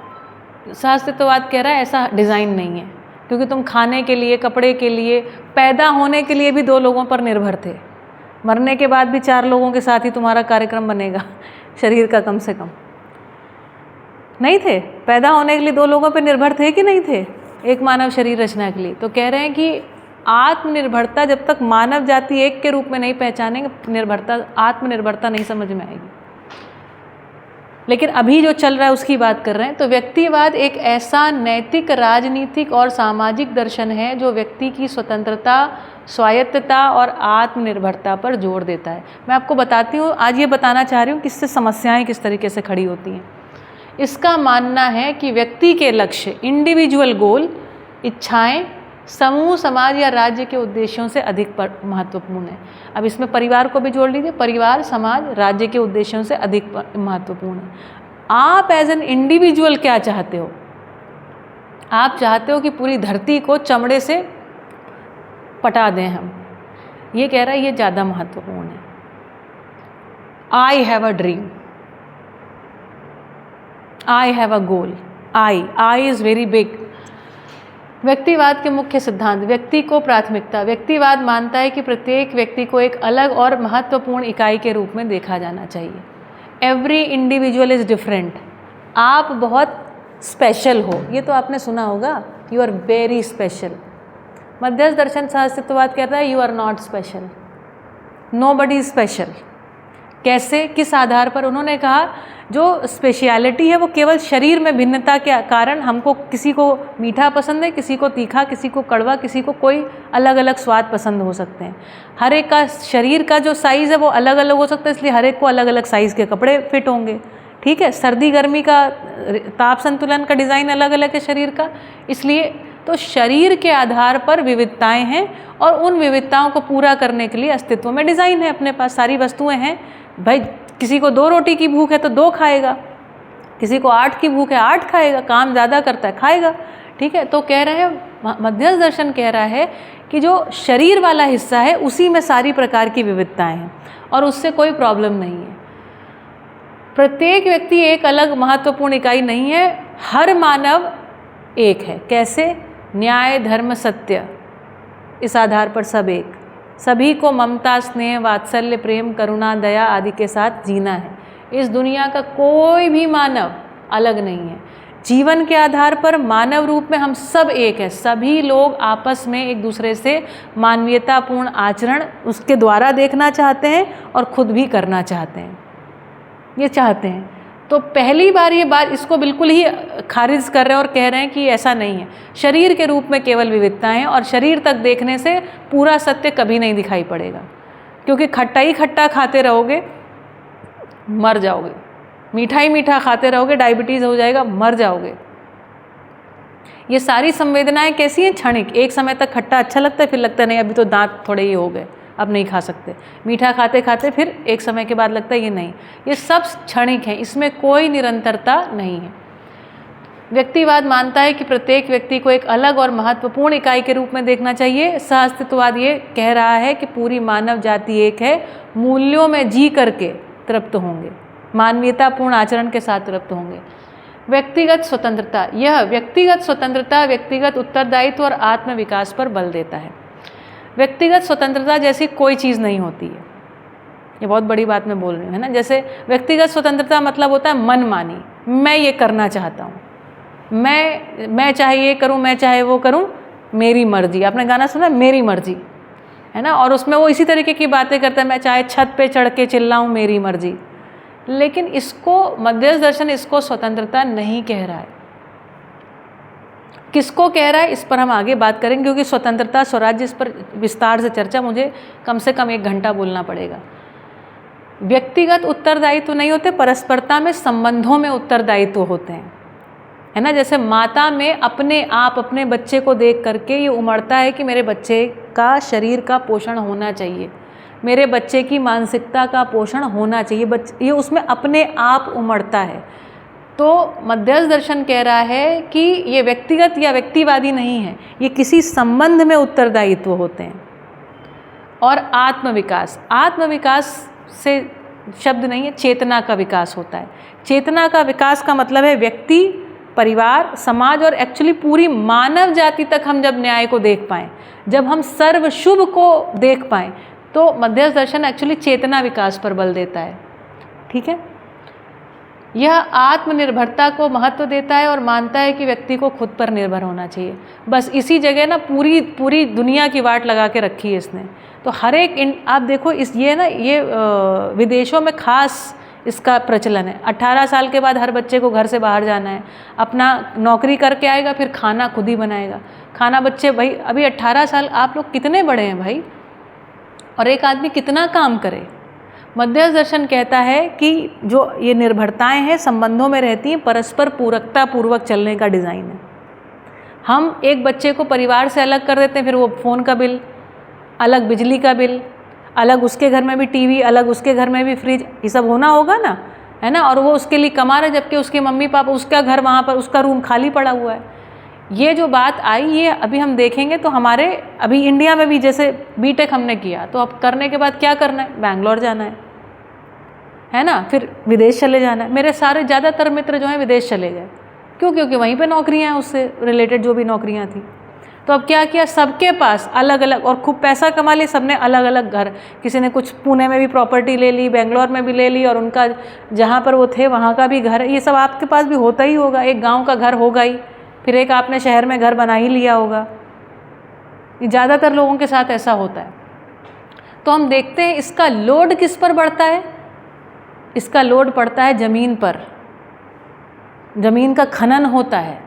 Speaker 1: सहअस्तित्ववाद कह रहा है ऐसा डिज़ाइन नहीं है, क्योंकि तुम खाने के लिए, कपड़े के लिए, पैदा होने के लिए भी 2 लोगों पर निर्भर थे, मरने के बाद भी 4 लोगों के साथ ही तुम्हारा कार्यक्रम बनेगा शरीर का, कम से कम नहीं थे। पैदा होने के लिए 2 लोगों पर निर्भर थे कि नहीं थे, एक मानव शरीर रचना के लिए। तो कह रहे हैं कि आत्मनिर्भरता जब तक मानव जाति एक के रूप में नहीं पहचानेंगे, निर्भरता, आत्मनिर्भरता नहीं समझ में आएगी। लेकिन अभी जो चल रहा है उसकी बात कर रहे हैं। तो व्यक्तिवाद एक ऐसा नैतिक, राजनीतिक और सामाजिक दर्शन है जो व्यक्ति की स्वतंत्रता, स्वायत्तता और आत्मनिर्भरता पर जोर देता है। मैं आपको बताती हूँ, आज ये बताना चाह रही हूँ कि इससे समस्याएं किस तरीके से खड़ी होती हैं। इसका मानना है कि व्यक्ति के लक्ष्य, इंडिविजुअल गोल, इच्छाएं समूह, समाज या राज्य के उद्देश्यों से अधिक महत्वपूर्ण है। अब इसमें परिवार को भी जोड़ लीजिए, परिवार, समाज, राज्य के उद्देश्यों से अधिक महत्वपूर्ण है। आप एज एन इंडिविजुअल क्या चाहते हो? आप चाहते हो कि पूरी धरती को चमड़े से पटा दें हम, ये कह रहा है ये ज़्यादा महत्वपूर्ण है। I have a dream, I have a goal, I is very big. व्यक्तिवाद के मुख्य सिद्धांत, व्यक्ति को प्राथमिकता। व्यक्तिवाद मानता है कि प्रत्येक व्यक्ति को एक अलग और महत्वपूर्ण इकाई के रूप में देखा जाना चाहिए। Every individual is different. आप बहुत स्पेशल हो, ये तो आपने सुना होगा, यू आर वेरी स्पेशल। मध्यस्थ दर्शन सहअस्तित्ववाद कहता है you are not special, nobody is special. कैसे, किस आधार पर? उन्होंने कहा जो स्पेशलिटी है वो केवल शरीर में भिन्नता के कारण, हमको किसी को मीठा पसंद है, किसी को तीखा, किसी को कड़वा, किसी को कोई अलग अलग स्वाद पसंद हो सकते हैं। हर एक का शरीर का जो साइज़ है वो अलग अलग हो सकता है, इसलिए हर एक को अलग अलग साइज़ के कपड़े फिट होंगे। ठीक है, सर्दी गर्मी का, ताप संतुलन का डिज़ाइन अलग अलग है शरीर का, इसलिए तो शरीर के आधार पर विविधताएं हैं और उन विविधताओं को पूरा करने के लिए अस्तित्व में डिज़ाइन है। अपने पास सारी वस्तुएं हैं भाई, किसी को 2 रोटी की भूख है तो 2 खाएगा, किसी को 8 की भूख है 8 खाएगा, काम ज़्यादा करता है खाएगा। ठीक है, तो कह रहे हैं मध्यस्थ दर्शन कह रहा है कि जो शरीर वाला हिस्सा है उसी में सारी प्रकार की विविधताएं हैं और उससे कोई प्रॉब्लम नहीं है। प्रत्येक व्यक्ति एक अलग महत्वपूर्ण इकाई नहीं है, हर मानव एक है। कैसे? न्याय, धर्म, सत्य, इस आधार पर सब एक। सभी को ममता, स्नेह, वात्सल्य, प्रेम, करुणा, दया आदि के साथ जीना है। इस दुनिया का कोई भी मानव अलग नहीं है। जीवन के आधार पर मानव रूप में हम सब एक है। सभी लोग आपस में एक दूसरे से मानवीयतापूर्ण आचरण उसके द्वारा देखना चाहते हैं और खुद भी करना चाहते हैं, ये चाहते हैं। तो पहली बार ये बात इसको बिल्कुल ही खारिज कर रहे हैं और कह रहे हैं कि ऐसा नहीं है। शरीर के रूप में केवल विविधताएं हैं और शरीर तक देखने से पूरा सत्य कभी नहीं दिखाई पड़ेगा, क्योंकि खट्टा ही खट्टा खाते रहोगे मर जाओगे, मीठा ही मीठा खाते रहोगे डायबिटीज़ हो जाएगा, मर जाओगे। ये सारी संवेदनाएं कैसी हैं? क्षणिक। एक समय तक खट्टा अच्छा लगता है, फिर लगता है नहीं अभी तो दांत थोड़े ही हो गए, अब नहीं खा सकते। मीठा खाते खाते फिर एक समय के बाद लगता है ये नहीं। ये सब क्षणिक है, इसमें कोई निरंतरता नहीं है। व्यक्तिवाद मानता है कि प्रत्येक व्यक्ति को एक अलग और महत्वपूर्ण इकाई के रूप में देखना चाहिए। सहअस्तित्ववाद ये कह रहा है कि पूरी मानव जाति एक है, मूल्यों में जी करके तृप्त होंगे, मानवीयतापूर्ण आचरण के साथ तृप्त होंगे। व्यक्तिगत स्वतंत्रता, यह व्यक्तिगत स्वतंत्रता व्यक्तिगत उत्तरदायित्व और आत्मविकास पर बल देता है। व्यक्तिगत स्वतंत्रता जैसी कोई चीज़ नहीं होती है, ये बहुत बड़ी बात मैं बोल रही हूँ, है ना। जैसे व्यक्तिगत स्वतंत्रता मतलब होता है मनमानी, मैं ये करना चाहता हूँ, मैं चाहे ये करूँ, मैं चाहे वो करूँ, मेरी मर्जी। आपने गाना सुना मेरी मर्जी, है ना, और उसमें वो इसी तरीके की बातें करता है, मैं चाहे छत पे चढ़ के चिल्लाऊँ, मेरी मर्जी। लेकिन इसको मध्यस्थ दर्शन इसको स्वतंत्रता नहीं कह रहा है। किसको कह रहा है इस पर हम आगे बात करेंगे, क्योंकि स्वतंत्रता, स्वराज्य, इस पर विस्तार से चर्चा मुझे कम से कम 1 घंटा बोलना पड़ेगा। व्यक्तिगत उत्तरदायित्व नहीं होते, परस्परता में, संबंधों में उत्तरदायित्व होते हैं। है ना। जैसे माता में अपने आप अपने बच्चे को देख करके ये उमड़ता है कि मेरे बच्चे का शरीर का पोषण होना चाहिए, मेरे बच्चे की मानसिकता का पोषण होना चाहिए, ये उसमें अपने आप उमड़ता है। तो मध्यस्थ दर्शन कह रहा है कि ये व्यक्तिगत या व्यक्तिवादी नहीं है, ये किसी संबंध में उत्तरदायित्व होते हैं। और आत्मविकास, आत्मविकास से शब्द नहीं है, चेतना का विकास होता है। चेतना का विकास का मतलब है व्यक्ति, परिवार, समाज और एक्चुअली पूरी मानव जाति तक हम जब न्याय को देख पाएँ, जब हम सर्व शुभ को देख पाएँ, तो मध्यस्थ दर्शन एक्चुअली चेतना विकास पर बल देता है। ठीक है, यह आत्मनिर्भरता को महत्व देता है और मानता है कि व्यक्ति को खुद पर निर्भर होना चाहिए। बस इसी जगह ना पूरी दुनिया की वाट लगा के रखी है इसने। तो हर एक आप देखो ये विदेशों में खास इसका प्रचलन है। 18 साल के बाद हर बच्चे को घर से बाहर जाना है, अपना नौकरी करके आएगा, फिर खाना खुद ही बनाएगा। खाना बच्चे, भाई अभी 18 साल, आप लोग कितने बड़े हैं भाई, और एक आदमी कितना काम करे। मध्यस्थ दर्शन कहता है कि जो ये निर्भरताएं हैं संबंधों में रहती हैं, परस्पर पूरकता पूर्वक चलने का डिज़ाइन है। हम एक बच्चे को परिवार से अलग कर देते हैं, फिर वो फ़ोन का बिल अलग, बिजली का बिल अलग, उसके घर में भी टीवी अलग, उसके घर में भी फ्रिज, ये सब होना होगा ना, है ना। और वो उसके लिए कमा रहे, जबकि उसके मम्मी पापा, उसका घर वहाँ पर, उसका रूम खाली पड़ा हुआ है। ये जो बात आई, ये अभी हम देखेंगे तो हमारे अभी इंडिया में भी, जैसे बीटेक हमने किया, तो अब करने के बाद क्या करना है, बैंगलोर जाना है ना, फिर विदेश चले जाना है। मेरे सारे ज़्यादातर मित्र जो हैं विदेश चले गए, क्यों? क्योंकि वहीं पे नौकरियां हैं, उससे रिलेटेड जो भी नौकरियां थी। तो अब क्या किया, सबके पास अलग अलग, और खूब पैसा कमा लिया सबने, अलग अलग घर, किसी ने कुछ पुणे में भी प्रॉपर्टी ले ली, बेंगलोर में भी ले ली, और उनका जहाँ पर वो थे वहाँ का भी घर। ये सब आपके पास भी होता ही होगा, एक गाँव का घर होगा ही, फिर एक आपने शहर में घर बना ही लिया होगा। ज़्यादातर लोगों के साथ ऐसा होता है। तो हम देखते हैं इसका लोड किस पर बढ़ता है, इसका लोड पड़ता है ज़मीन पर, ज़मीन का खनन होता है।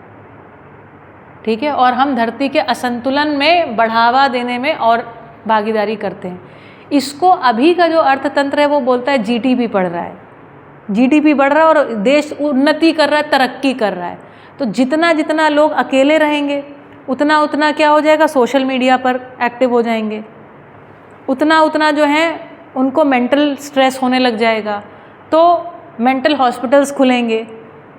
Speaker 1: ठीक है, और हम धरती के असंतुलन में बढ़ावा देने में और भागीदारी करते हैं। इसको अभी का जो अर्थतंत्र है वो बोलता है जीडीपी बढ़ रहा है, जीडीपी बढ़ रहा है और देश उन्नति कर रहा है, तरक्की कर रहा है। तो जितना जितना लोग अकेले रहेंगे उतना उतना क्या हो जाएगा, सोशल मीडिया पर एक्टिव हो जाएंगे, उतना उतना जो है उनको मेंटल स्ट्रेस होने लग जाएगा, तो मेंटल हॉस्पिटल्स खुलेंगे,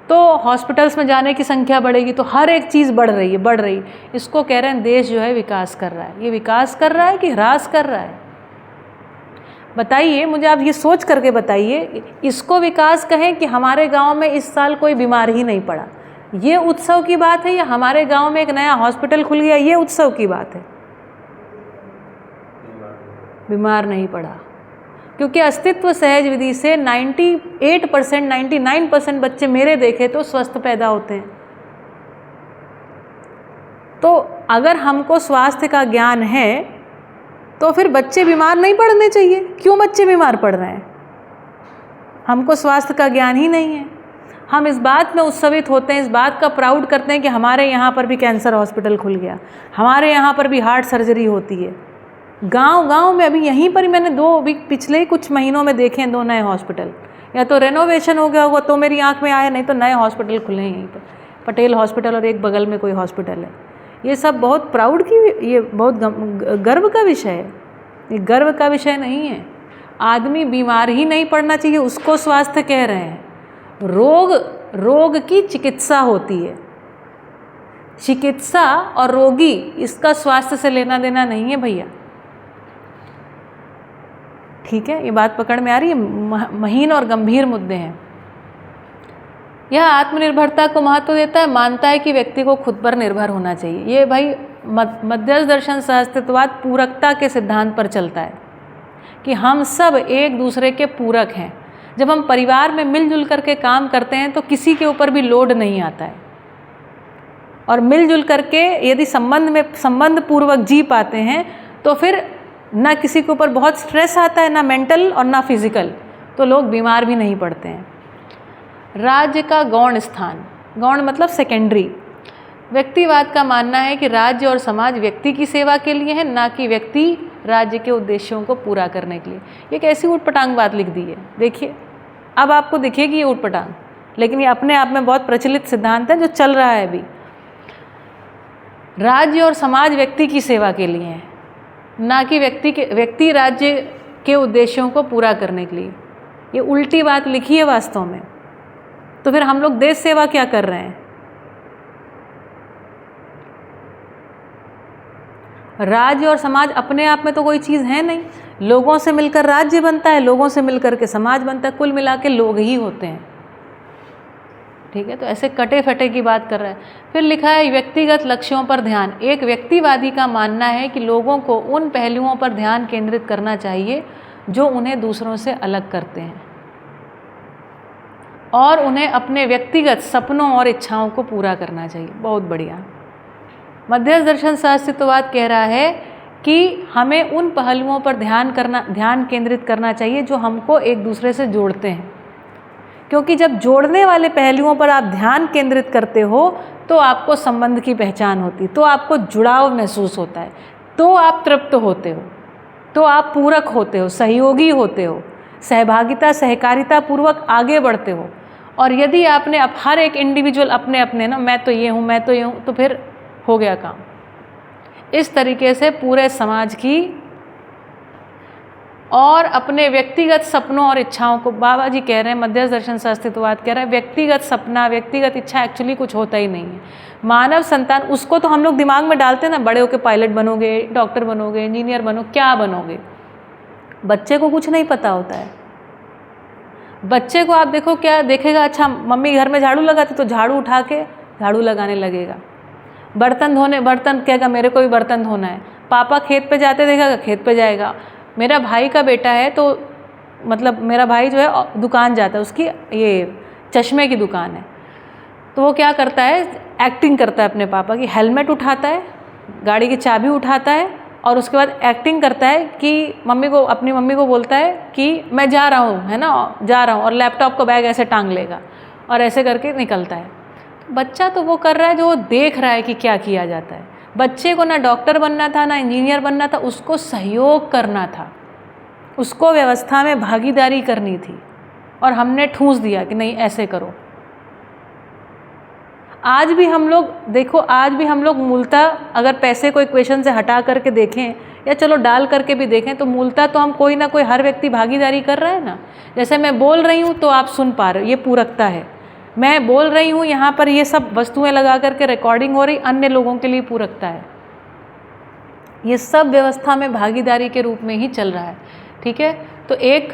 Speaker 1: तो हॉस्पिटल्स में जाने की संख्या बढ़ेगी, तो हर एक चीज़ बढ़ रही है। इसको कह रहे हैं देश जो है विकास कर रहा है। ये विकास कर रहा है कि ह्रास कर रहा है, बताइए मुझे, आप ये सोच करके बताइए। इसको विकास कहें कि हमारे गांव में इस साल कोई बीमार ही नहीं पड़ा, ये उत्सव की बात है, या हमारे गांव में एक नया हॉस्पिटल खुल गया, ये उत्सव की बात है? बीमार नहीं पड़ा, क्योंकि अस्तित्व सहज विधि से 98%, 99% बच्चे मेरे देखे तो स्वस्थ पैदा होते हैं। तो अगर हमको स्वास्थ्य का ज्ञान है तो फिर बच्चे बीमार नहीं पड़ने चाहिए। क्यों बच्चे बीमार पड़ रहे हैं? हमको स्वास्थ्य का ज्ञान ही नहीं है। हम इस बात में उत्सवित होते हैं, इस बात का प्राउड करते हैं कि हमारे यहाँ पर भी कैंसर हॉस्पिटल खुल गया, हमारे यहाँ पर भी हार्ट सर्जरी होती है। गांव में अभी यहीं पर ही मैंने अभी पिछले कुछ महीनों में देखे हैं 2 नए हॉस्पिटल, या तो रेनोवेशन हो गया होगा तो मेरी आंख में आया, नहीं तो नए हॉस्पिटल खुले हैं यहीं पर, पटेल हॉस्पिटल और एक बगल में कोई हॉस्पिटल है। ये सब बहुत प्राउड की, ये बहुत गर्व का विषय है, ये गर्व का विषय नहीं है। आदमी बीमार ही नहीं पड़ना चाहिए, उसको स्वास्थ्य कह रहे हैं। रोग की चिकित्सा होती है, चिकित्सा और रोगी इसका स्वास्थ्य से लेना देना नहीं है भैया। ठीक है, ये बात पकड़ में आ रही है? महीन और गंभीर मुद्दे हैं। यह आत्मनिर्भरता को महत्व देता है, मानता है कि व्यक्ति को खुद पर निर्भर होना चाहिए। ये भाई मध्यस्थ दर्शन सहअस्तित्ववाद पूरकता के सिद्धांत पर चलता है कि हम सब एक दूसरे के पूरक हैं। जब हम परिवार में मिलजुल करके काम करते हैं तो किसी के ऊपर भी लोड नहीं आता है, और मिलजुल करके यदि संबंध पूर्वक जी पाते हैं तो फिर ना किसी के ऊपर बहुत स्ट्रेस आता है, ना मेंटल और ना फिजिकल, तो लोग बीमार भी नहीं पड़ते हैं। राज्य का गौण स्थान, गौण मतलब सेकेंडरी। व्यक्तिवाद का मानना है कि राज्य और समाज व्यक्ति की सेवा के लिए है, ना कि व्यक्ति राज्य के उद्देश्यों को पूरा करने के लिए। ये कैसी ऊटपटांग बात लिख दी है, देखिए अब आपको दिखेगी ये ऊटपटांग, लेकिन ये अपने आप में बहुत प्रचलित सिद्धांत है जो चल रहा है अभी। राज्य और समाज व्यक्ति की सेवा के लिए है, ना कि व्यक्ति राज्य के उद्देश्यों को पूरा करने के लिए। ये उल्टी बात लिखी है वास्तव में। तो फिर हम लोग देश सेवा क्या कर रहे हैं? राज्य और समाज अपने आप में तो कोई चीज़ है नहीं, लोगों से मिलकर राज्य बनता है, लोगों से मिलकर के समाज बनता है, कुल मिला के लोग ही होते हैं। ठीक है, तो ऐसे कटे फटे की बात कर रहा है। फिर लिखा है व्यक्तिगत लक्ष्यों पर ध्यान। एक व्यक्तिवादी का मानना है कि लोगों को उन पहलुओं पर ध्यान केंद्रित करना चाहिए जो उन्हें दूसरों से अलग करते हैं और उन्हें अपने व्यक्तिगत सपनों और इच्छाओं को पूरा करना चाहिए। बहुत बढ़िया। मध्यस्थ दर्शन सहअस्तित्ववाद कह रहा है कि हमें उन पहलुओं पर ध्यान केंद्रित करना चाहिए जो हमको एक दूसरे से जोड़ते हैं, क्योंकि जब जोड़ने वाले पहलुओं पर आप ध्यान केंद्रित करते हो तो आपको संबंध की पहचान होती है, तो आपको जुड़ाव महसूस होता है, तो आप तृप्त होते हो, तो आप पूरक होते हो, सहयोगी होते हो, सहभागिता सहकारिता पूर्वक आगे बढ़ते हो। और यदि आपने अब हर एक इंडिविजुअल अपने अपने ना मैं तो ये हूँ मैं तो ये हूँ, तो फिर हो गया काम। इस तरीके से पूरे समाज की और अपने व्यक्तिगत सपनों और इच्छाओं को, बाबा जी कह रहे हैं, मध्यस्थ दर्शन सहअस्तित्ववाद कह रहा है व्यक्तिगत सपना व्यक्तिगत इच्छा एक्चुअली कुछ होता ही नहीं है। मानव संतान, उसको तो हम लोग दिमाग में डालते हैं ना, बड़े होकर पायलट बनोगे, डॉक्टर बनोगे, इंजीनियर बनोगे, क्या बनोगे। बच्चे को कुछ नहीं पता होता है। बच्चे को आप देखो क्या देखेगा, अच्छा मम्मी घर में झाड़ू लगाती तो झाड़ू उठा के झाड़ू लगाने लगेगा। बर्तन कहेगा मेरे को भी बर्तन धोना है। पापा खेत पे जाते देखेगा खेत पे जाएगा। मेरा भाई का बेटा है तो मतलब मेरा भाई जो है दुकान जाता है, उसकी ये चश्मे की दुकान है, तो वो क्या करता है, एक्टिंग करता है अपने पापा की। हेलमेट उठाता है, गाड़ी की चाबी उठाता है और उसके बाद एक्टिंग करता है कि अपनी मम्मी को बोलता है कि मैं जा रहा हूँ, है ना, जा रहा हूँ, और लैपटॉप का बैग ऐसे टांग लेगा और ऐसे करके निकलता है। बच्चा तो वो कर रहा है जो वो देख रहा है कि क्या किया जाता है। बच्चे को ना डॉक्टर बनना था ना इंजीनियर बनना था, उसको सहयोग करना था, उसको व्यवस्था में भागीदारी करनी थी, और हमने ठूंस दिया कि नहीं ऐसे करो। आज भी हम लोग देखो, आज भी हम लोग मूलतः अगर पैसे को इक्वेशन से हटा करके देखें या चलो डाल करके भी देखें तो मूलतः तो हम कोई ना कोई हर व्यक्ति भागीदारी कर रहा है ना। जैसे मैं बोल रही हूँ तो आप सुन पा रहे हो, ये पूरकता है। मैं बोल रही हूँ, यहाँ पर ये सब वस्तुएं लगा करके रिकॉर्डिंग हो रही, अन्य लोगों के लिए पूरकता है। ये सब व्यवस्था में भागीदारी के रूप में ही चल रहा है। ठीक है, तो एक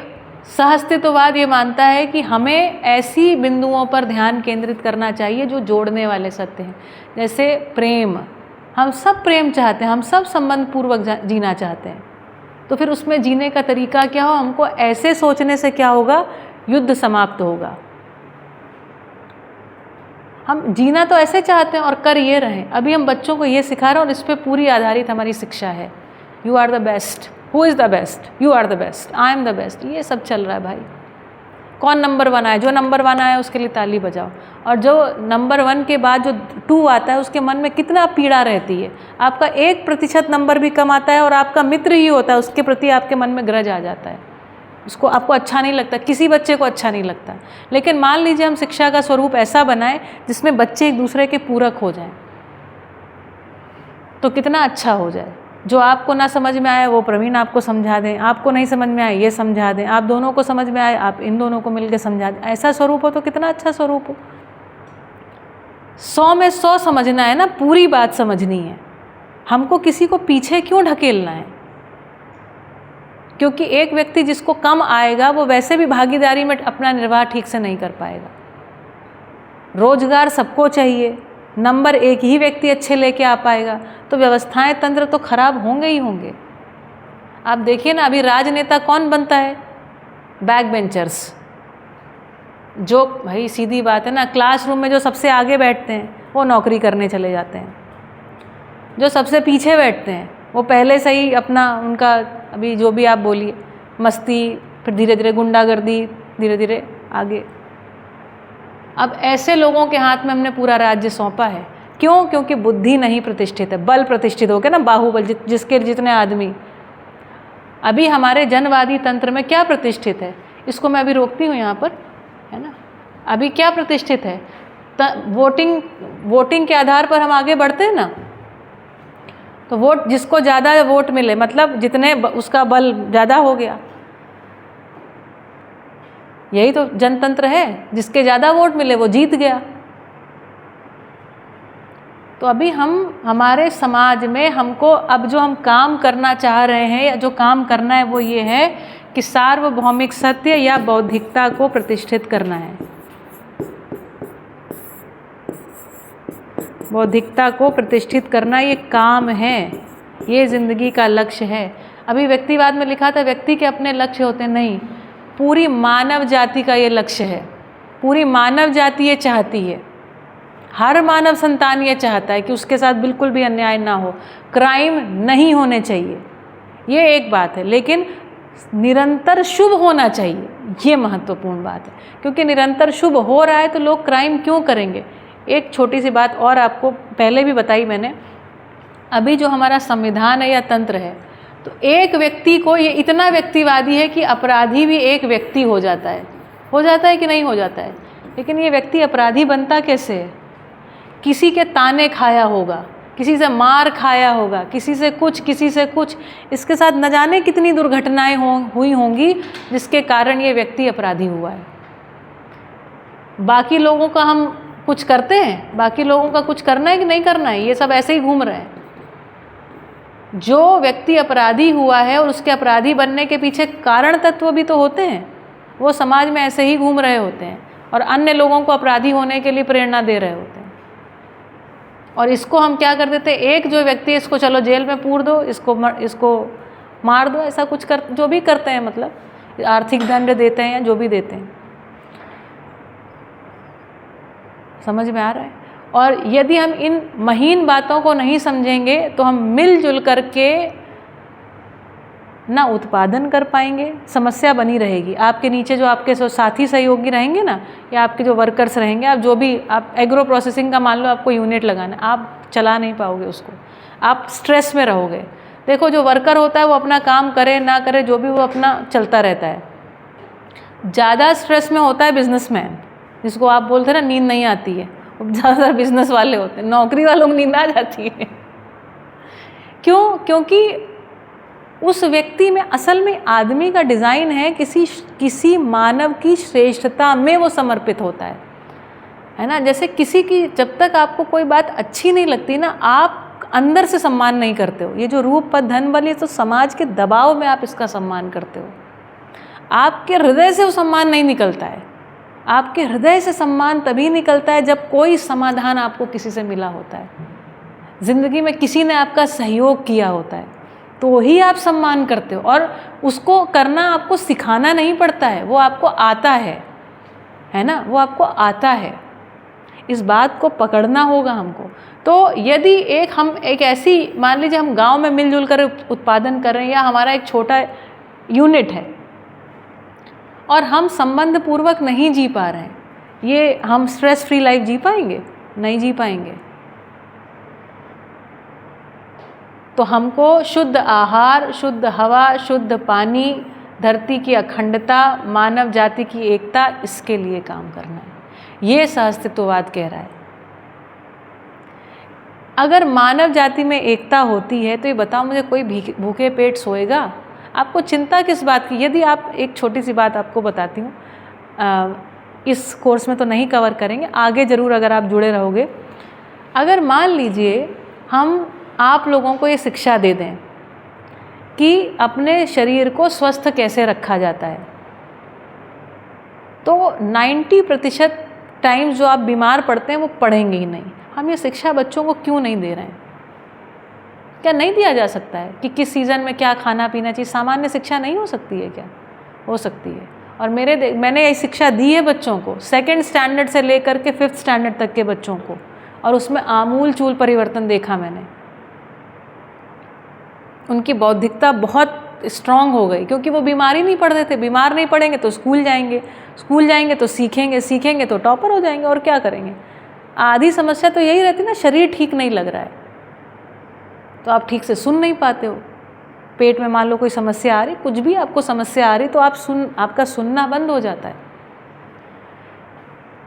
Speaker 1: सहअस्तित्ववाद ये मानता है कि हमें ऐसी बिंदुओं पर ध्यान केंद्रित करना चाहिए जो जोड़ने वाले सत्य हैं। जैसे प्रेम, हम सब प्रेम चाहते हैं, हम सब संबंध पूर्वक जीना चाहते हैं, तो फिर उसमें जीने का तरीका क्या हो, हमको ऐसे सोचने से क्या होगा, युद्ध समाप्त होगा। हम जीना तो ऐसे चाहते हैं और कर ये रहे। अभी हम बच्चों को ये सिखा रहे हैं और इस पर पूरी आधारित हमारी शिक्षा है। You are the best, who is the best, you are the best, I am the best, ये सब चल रहा है भाई। कौन नंबर 1 आए, जो नंबर 1 आया उसके लिए ताली बजाओ, और जो नंबर 1 के बाद जो 2 आता है उसके मन में कितना पीड़ा रहती है। आपका 1% नंबर भी कम आता है और आपका मित्र ही होता है, उसके प्रति आपके मन में ग्रज आ जाता है, उसको आपको अच्छा नहीं लगता, किसी बच्चे को अच्छा नहीं लगता। लेकिन मान लीजिए हम शिक्षा का स्वरूप ऐसा बनाएं जिसमें बच्चे एक दूसरे के पूरक हो जाएं, तो कितना अच्छा हो जाए। जो आपको ना समझ में आए वो प्रवीण आपको समझा दें, आपको नहीं समझ में आए ये समझा दें, आप दोनों को समझ में आए आप इन दोनों को मिलकर समझा दें। ऐसा स्वरूप हो तो कितना अच्छा स्वरूप हो। 100 में 100 समझना है ना, पूरी बात समझनी है। हमको किसी को पीछे क्यों ढकेलना है, क्योंकि एक व्यक्ति जिसको कम आएगा वो वैसे भी भागीदारी में अपना निर्वाह ठीक से नहीं कर पाएगा। रोजगार सबको चाहिए, नंबर 1 ही व्यक्ति अच्छे लेके आ पाएगा, तो व्यवस्थाएं तंत्र तो खराब होंगे ही होंगे। आप देखिए ना, अभी राजनेता कौन बनता है, बैक बेंचर्स, जो भाई सीधी बात है ना, क्लासरूम में जो सबसे आगे बैठते हैं वो नौकरी करने चले जाते हैं, जो सबसे पीछे बैठते हैं वो पहले से ही अपना उनका अभी जो भी आप बोलिए मस्ती, फिर धीरे धीरे गुंडागर्दी, धीरे धीरे आगे। अब ऐसे लोगों के हाथ में हमने पूरा राज्य सौंपा है। क्यों? क्योंकि बुद्धि नहीं प्रतिष्ठित है, बल प्रतिष्ठित हो गया ना, बाहुबल, जिसके जितने आदमी। अभी हमारे जनवादी तंत्र में क्या प्रतिष्ठित है, इसको मैं अभी रोकती हूँ यहाँ पर, है ना। अभी क्या प्रतिष्ठित है? वोटिंग के आधार पर हम आगे बढ़ते हैं ना। तो वोट, जिसको ज़्यादा वोट मिले, मतलब जितने उसका बल ज़्यादा हो गया, यही तो जनतंत्र है। जिसके ज़्यादा वोट मिले वो जीत गया। तो अभी हमारे समाज में हमको अब जो हम काम करना चाह रहे हैं या जो काम करना है वो ये है कि सार्वभौमिक सत्य या बौद्धिकता को प्रतिष्ठित करना है। बौद्धिकता को प्रतिष्ठित करना ये काम है, ये ज़िंदगी का लक्ष्य है। अभी व्यक्तिवाद में लिखा था व्यक्ति के अपने लक्ष्य होते हैं, नहीं, पूरी मानव जाति का ये लक्ष्य है। पूरी मानव जाति ये चाहती है, हर मानव संतान ये चाहता है कि उसके साथ बिल्कुल भी अन्याय ना हो, क्राइम नहीं होने चाहिए, ये एक बात है। लेकिन निरंतर शुभ होना चाहिए, ये महत्वपूर्ण बात है। क्योंकि निरंतर शुभ हो रहा है तो लोग क्राइम क्यों करेंगे? एक छोटी सी बात और आपको पहले भी बताई मैंने, अभी जो हमारा संविधान है या तंत्र है, तो एक व्यक्ति को, ये इतना व्यक्तिवादी है कि अपराधी भी एक व्यक्ति हो जाता है कि नहीं हो जाता है? लेकिन ये व्यक्ति अपराधी बनता कैसे है? किसी के ताने खाया होगा, किसी से मार खाया होगा, किसी से कुछ, इसके साथ न जाने कितनी दुर्घटनाएं हुई होंगी जिसके कारण ये व्यक्ति अपराधी हुआ है। बाकी लोगों का हम कुछ करते हैं? बाकी लोगों का कुछ करना है कि नहीं करना है? ये सब ऐसे ही घूम रहे हैं। जो व्यक्ति अपराधी हुआ है और उसके अपराधी बनने के पीछे कारण तत्व भी तो होते हैं, वो समाज में ऐसे ही घूम रहे होते हैं और अन्य लोगों को अपराधी होने के लिए प्रेरणा दे रहे होते हैं। और इसको हम क्या कर देते हैं, एक जो व्यक्ति है इसको चलो जेल में पूर दो, इसको मार दो, ऐसा कुछ जो भी करते हैं, मतलब आर्थिक दंड देते हैं या जो भी देते हैं। समझ में आ रहा है? और यदि हम इन महीन बातों को नहीं समझेंगे तो हम मिलजुल करके ना उत्पादन कर पाएंगे, समस्या बनी रहेगी। आपके नीचे जो आपके साथी सहयोगी रहेंगे ना, या आपके जो वर्कर्स रहेंगे, आप जो भी, आप एग्रो प्रोसेसिंग का मान लो आपको यूनिट लगाना, आप चला नहीं पाओगे उसको, आप स्ट्रेस में रहोगे। देखो जो वर्कर होता है वो अपना काम करे ना करे, जो भी, वो अपना चलता रहता है। ज़्यादा स्ट्रेस में होता है बिजनेसमैन, जिसको आप बोलते हैं ना नींद नहीं आती है, वो ज़्यादातर बिजनेस वाले होते हैं। नौकरी वालों को नींद आ जाती है। क्यों? क्योंकि उस व्यक्ति में असल में आदमी का डिज़ाइन है किसी मानव की श्रेष्ठता में वो समर्पित होता है ना। जैसे किसी की, जब तक आपको कोई बात अच्छी नहीं लगती ना, आप अंदर से सम्मान नहीं करते हो। ये जो रूप पद धन बल, ये तो समाज के दबाव में आप इसका सम्मान करते हो। आपके हृदय से वो सम्मान नहीं निकलता है। आपके हृदय से सम्मान तभी निकलता है जब कोई समाधान आपको किसी से मिला होता है, ज़िंदगी में किसी ने आपका सहयोग किया होता है, तो ही आप सम्मान करते हो। और उसको करना आपको सिखाना नहीं पड़ता है, वो आपको आता है ना, वो आपको आता है। इस बात को पकड़ना होगा हमको। तो यदि हम एक ऐसी, मान लीजिए हम गांव में मिलजुल कर उत्पादन कर रहे हैं, या हमारा एक छोटा यूनिट है और हम संबंध पूर्वक नहीं जी पा रहे हैं, ये हम स्ट्रेस फ्री लाइफ जी पाएंगे? नहीं जी पाएंगे। तो हमको शुद्ध आहार, शुद्ध हवा, शुद्ध पानी, धरती की अखंडता, मानव जाति की एकता, इसके लिए काम करना है। ये सहअस्तित्ववाद कह रहा है। अगर मानव जाति में एकता होती है तो ये बताओ मुझे, कोई भूखे पेट सोएगा? आपको चिंता किस बात की? यदि आप, एक छोटी सी बात आपको बताती हूँ, इस कोर्स में तो नहीं कवर करेंगे, आगे ज़रूर अगर आप जुड़े रहोगे। अगर मान लीजिए हम आप लोगों को ये शिक्षा दे दें कि अपने शरीर को स्वस्थ कैसे रखा जाता है, तो 90% टाइम जो आप बीमार पड़ते हैं वो पड़ेंगे ही नहीं। हम ये शिक्षा बच्चों को क्यों नहीं दे रहे हैं? क्या नहीं दिया जा सकता है कि किस सीज़न में क्या खाना पीना चाहिए? सामान्य शिक्षा नहीं हो सकती है क्या? हो सकती है। और मैंने ये शिक्षा दी है बच्चों को, 2nd स्टैंडर्ड से लेकर के 5th स्टैंडर्ड तक के बच्चों को, और उसमें आमूल चूल परिवर्तन देखा मैंने। उनकी बौद्धिकता बहुत स्ट्रांग हो गई, क्योंकि वो बीमार ही नहीं पड़ते थे। बीमार नहीं पड़ेंगे तो स्कूल जाएंगे तो सीखेंगे तो टॉपर हो जाएंगे, और क्या करेंगे? आधी समस्या तो यही रहती ना, शरीर ठीक नहीं लग रहा है तो आप ठीक से सुन नहीं पाते हो। पेट में मान लो कोई समस्या आ रही, कुछ भी आपको समस्या आ रही, तो आपका सुनना बंद हो जाता है।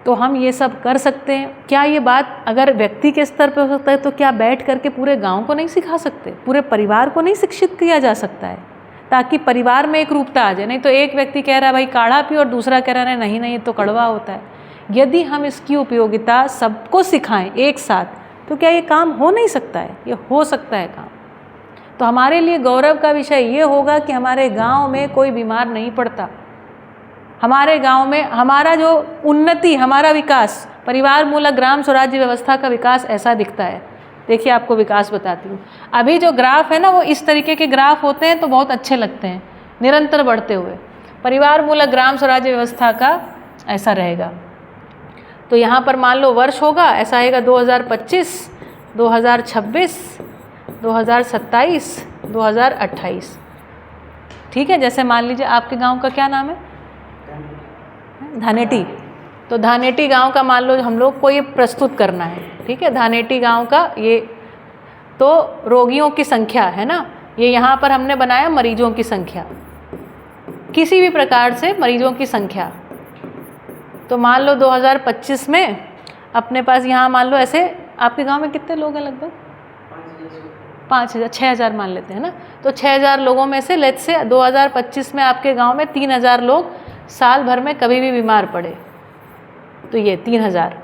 Speaker 1: तो हम ये सब कर सकते हैं। क्या ये बात अगर व्यक्ति के स्तर पे हो सकता है तो क्या बैठ करके पूरे गांव को नहीं सिखा सकते, पूरे परिवार को नहीं शिक्षित किया जा सकता है, ताकि परिवार में एक रूपता आ जाए। नहीं तो एक व्यक्ति कह रहा है भाई काढ़ा पियो और दूसरा कह रहा है नहीं नहीं ये तो कड़वा होता है। यदि हम इसकी उपयोगिता सबको सिखाएं एक साथ, तो क्या ये काम हो नहीं सकता है? ये हो सकता है काम। तो हमारे लिए गौरव का विषय ये होगा कि हमारे गांव में कोई बीमार नहीं पड़ता, हमारे गांव में हमारा जो उन्नति, हमारा विकास, परिवार मूलक ग्राम स्वराज्य व्यवस्था का विकास ऐसा दिखता है। देखिए आपको विकास बताती हूँ। अभी जो ग्राफ है ना वो इस तरीके के ग्राफ होते हैं तो बहुत अच्छे लगते हैं, निरंतर बढ़ते हुए। परिवार मूलक ग्राम स्वराज्य व्यवस्था का ऐसा रहेगा। तो यहाँ पर मान लो वर्ष होगा, ऐसा आएगा 2025, 2026, 2027, 2028। ठीक है, जैसे मान लीजिए आपके गांव का क्या नाम है? धानेटी। तो धानेटी गांव का मान लो हम लोग को ये प्रस्तुत करना है। ठीक है, धानेटी गांव का ये तो रोगियों की संख्या है ना, ये यहाँ पर हमने बनाया मरीजों की संख्या, किसी भी प्रकार से मरीजों की संख्या। तो मान लो 2025 में अपने पास यहाँ मान लो ऐसे, आपके गांव में कितने लोग हैं? लगभग 5,000, 6,000 मान लेते हैं ना। तो 6,000 लोगों में से लेट से 2025 में आपके गांव में 3,000 लोग साल भर में कभी भी बीमार पड़े, तो ये 3,000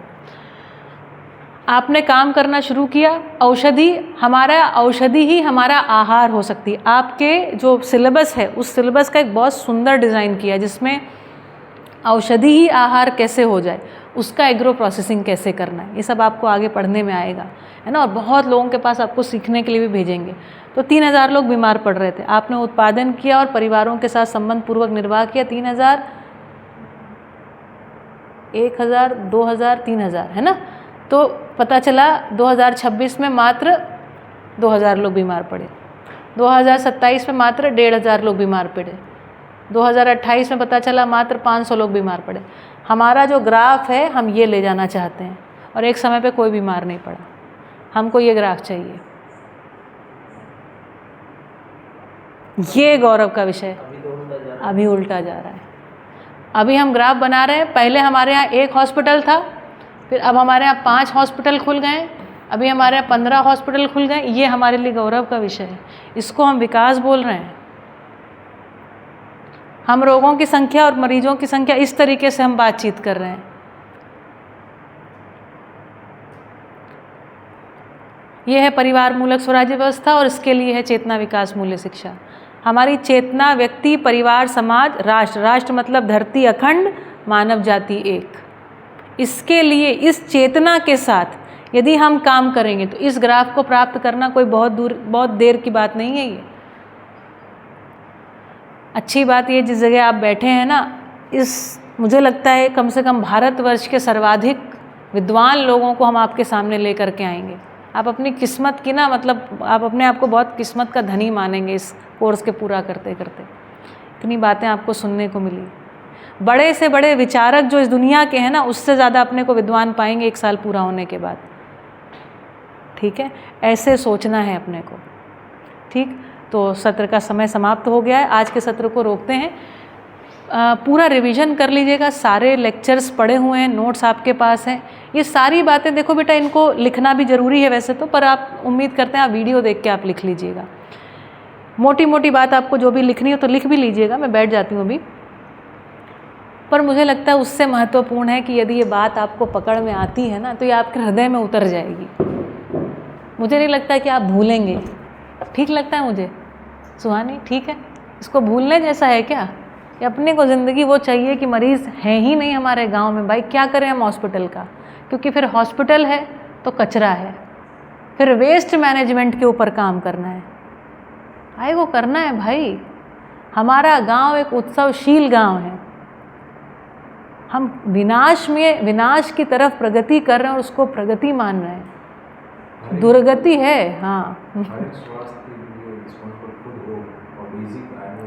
Speaker 1: आपने काम करना शुरू किया। औषधि ही हमारा आहार हो सकती है। आपके जो सिलेबस है उस सिलेबस का एक बहुत सुंदर डिज़ाइन किया जिसमें औषधि ही आहार कैसे हो जाए, उसका एग्रो प्रोसेसिंग कैसे करना है, ये सब आपको आगे पढ़ने में आएगा, है ना। और बहुत लोगों के पास आपको सीखने के लिए भी भेजेंगे। तो 3,000 लोग बीमार पड़ रहे थे, आपने उत्पादन किया और परिवारों के साथ संबंध पूर्वक निर्वाह किया। 3,000, 1,000, 2,000, 3,000, है ना। तो पता चला 2026 में मात्र 2,000 लोग बीमार पड़े, 2027 में मात्र 1,500 लोग बीमार पड़े, 2028 में पता चला मात्र 500 लोग बीमार पड़े। हमारा जो ग्राफ है हम ये ले जाना चाहते हैं, और एक समय पे कोई बीमार नहीं पड़ा। हमको ये ग्राफ चाहिए, ये गौरव का विषय। अभी उल्टा जा रहा है। अभी हम ग्राफ बना रहे हैं, पहले हमारे यहाँ 1 हॉस्पिटल था, फिर अब हमारे यहाँ 5 हॉस्पिटल खुल गए, अभी हमारे यहाँ 15 हॉस्पिटल खुल गए। ये हमारे लिए गौरव का विषय है, इसको हम विकास बोल रहे हैं। हम रोगों की संख्या और मरीजों की संख्या इस तरीके से हम बातचीत कर रहे हैं। यह है परिवार मूलक स्वराज्य व्यवस्था, और इसके लिए है चेतना विकास मूल्य शिक्षा। हमारी चेतना व्यक्ति, परिवार, समाज, राष्ट्र, राष्ट्र मतलब धरती अखंड, मानव जाति एक। इसके लिए इस चेतना के साथ यदि हम काम करेंगे तो इस ग्राफ को प्राप्त करना कोई बहुत देर की बात नहीं है। ये अच्छी बात ये जिस जगह आप बैठे हैं ना, मुझे लगता है कम से कम भारतवर्ष के सर्वाधिक विद्वान लोगों को हम आपके सामने लेकर के आएंगे। आप अपनी किस्मत की ना, मतलब आप अपने आप को बहुत किस्मत का धनी मानेंगे इस कोर्स के पूरा करते करते। इतनी बातें आपको सुनने को मिली। बड़े से बड़े विचारक जो इस दुनिया के हैं ना, उससे ज़्यादा अपने को विद्वान पाएंगे 1 साल पूरा होने के बाद। ठीक है, ऐसे सोचना है अपने को। ठीक, तो सत्र का समय समाप्त हो गया है। आज के सत्र को रोकते हैं। पूरा रिवीजन कर लीजिएगा, सारे लेक्चर्स पढ़े हुए हैं, नोट्स आपके पास हैं। ये सारी बातें देखो बेटा, इनको लिखना भी ज़रूरी है वैसे तो, पर आप उम्मीद करते हैं आप वीडियो देख के आप लिख लीजिएगा। मोटी मोटी बात आपको जो भी लिखनी हो तो लिख भी लीजिएगा, मैं बैठ जाती हूँ अभी। पर मुझे लगता है उससे महत्वपूर्ण है कि यदि ये बात आपको पकड़ में आती है ना, तो ये आपके हृदय में उतर जाएगी। मुझे नहीं लगता कि आप भूलेंगे। ठीक लगता है मुझे सुहानी? ठीक है, इसको भूलने जैसा है क्या? कि अपने को ज़िंदगी वो चाहिए कि मरीज़ है ही नहीं हमारे गांव में। भाई क्या करें हम हॉस्पिटल का, क्योंकि फिर हॉस्पिटल है तो कचरा है, फिर वेस्ट मैनेजमेंट के ऊपर काम करना है। भाई वो करना है भाई। हमारा गांव एक उत्सवशील गांव है। हम विनाश की तरफ प्रगति कर रहे हैं और उसको प्रगति मान रहे हैं। दुर्गति है, हाँ,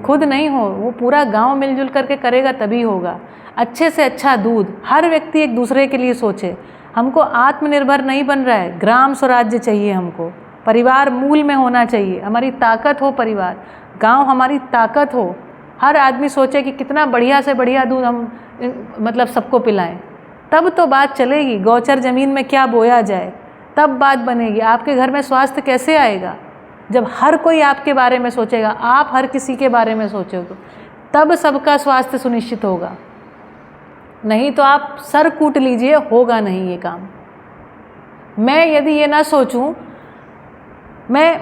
Speaker 1: खुद नहीं हो, वो पूरा गांव मिलजुल करके करेगा तभी होगा। अच्छे से अच्छा दूध, हर व्यक्ति एक दूसरे के लिए सोचे। हमको आत्मनिर्भर नहीं बन रहा है, ग्राम स्वराज्य चाहिए हमको। परिवार मूल में होना चाहिए, हमारी ताकत हो परिवार, गांव हमारी ताकत हो। हर आदमी सोचे कि कितना बढ़िया से बढ़िया दूध हम मतलब सबको पिलाएं। तब तो बात चलेगी। गोचर ज़मीन में क्या बोया जाए, तब बात बनेगी। आपके घर में स्वास्थ्य कैसे आएगा? जब हर कोई आपके बारे में सोचेगा, आप हर किसी के बारे में सोचोगे, तब सबका स्वास्थ्य सुनिश्चित होगा। नहीं तो आप सर कूट लीजिए, होगा नहीं ये काम। मैं यदि ये ना सोचूं,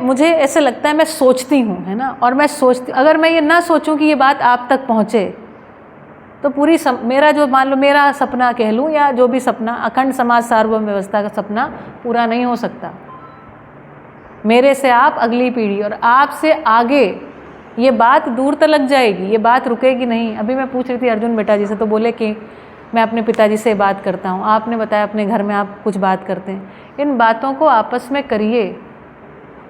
Speaker 1: मुझे ऐसे लगता है मैं सोचती हूँ, है ना, और मैं सोचती, अगर मैं ये ना सोचूं कि ये बात आप तक पहुँचे, तो पूरी मेरा जो, मान लो मेरा सपना कह लूँ, या जो भी सपना, अखंड समाज सार्वभौम व्यवस्था का सपना पूरा नहीं हो सकता। मेरे से आप, अगली पीढ़ी और आपसे आगे ये बात दूर तक लग जाएगी, ये बात रुकेगी नहीं। अभी मैं पूछ रही थी अर्जुन बेटा जी से, तो बोले कि मैं अपने पिताजी से बात करता हूँ। आपने बताया अपने घर में आप कुछ बात करते हैं, इन बातों को आपस में करिए।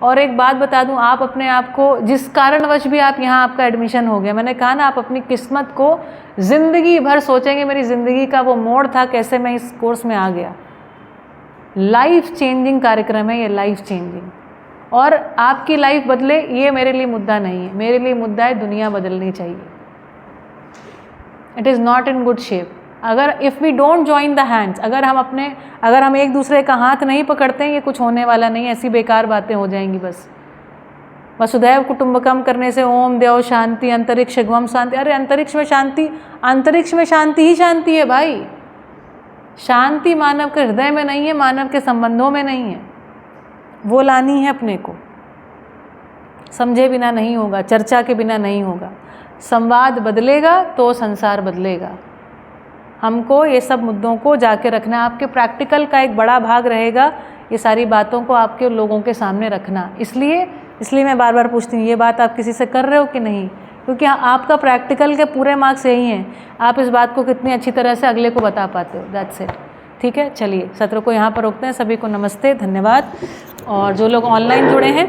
Speaker 1: और एक बात बता दूं, आप अपने आप को, जिस कारणवश भी आप यहाँ, आपका एडमिशन हो गया, मैंने कहा ना, आप अपनी किस्मत को ज़िंदगी भर सोचेंगे, मेरी ज़िंदगी का वो मोड़ था, कैसे मैं इस कोर्स में आ गया। लाइफ चेंजिंग कार्यक्रम है ये, लाइफ चेंजिंग। और आपकी लाइफ बदले, ये मेरे लिए मुद्दा नहीं है। मेरे लिए मुद्दा है दुनिया बदलनी चाहिए। It is not in good shape. अगर if we don't join the hands, अगर हम एक दूसरे का हाथ नहीं पकड़ते हैं, ये कुछ होने वाला नहीं, ऐसी बेकार बातें हो जाएंगी बस। वसुधैव कुटुंबकम करने से ओम देव शांति अंतरिक्ष गम शांति। अरे अंतरिक्ष में शांति, अंतरिक्ष में शांति ही शांति है भाई। शांति मानव के हृदय में नहीं है, मानव के संबंधों में नहीं है, वो लानी है अपने को। समझे बिना नहीं होगा, चर्चा के बिना नहीं होगा। संवाद बदलेगा तो संसार बदलेगा। हमको ये सब मुद्दों को जाके रखना, आपके प्रैक्टिकल का एक बड़ा भाग रहेगा ये सारी बातों को आपके लोगों के सामने रखना। इसलिए मैं बार बार पूछती हूँ, ये बात आप किसी से कर रहे हो कि नहीं? क्योंकि आपका प्रैक्टिकल के पूरे मार्क्स यही हैं, आप इस बात को कितनी अच्छी तरह से अगले को बता पाते हो। That's it. ठीक है, चलिए सत्र को यहाँ पर रोकते हैं। सभी को नमस्ते, धन्यवाद। और जो लोग ऑनलाइन जुड़े हैं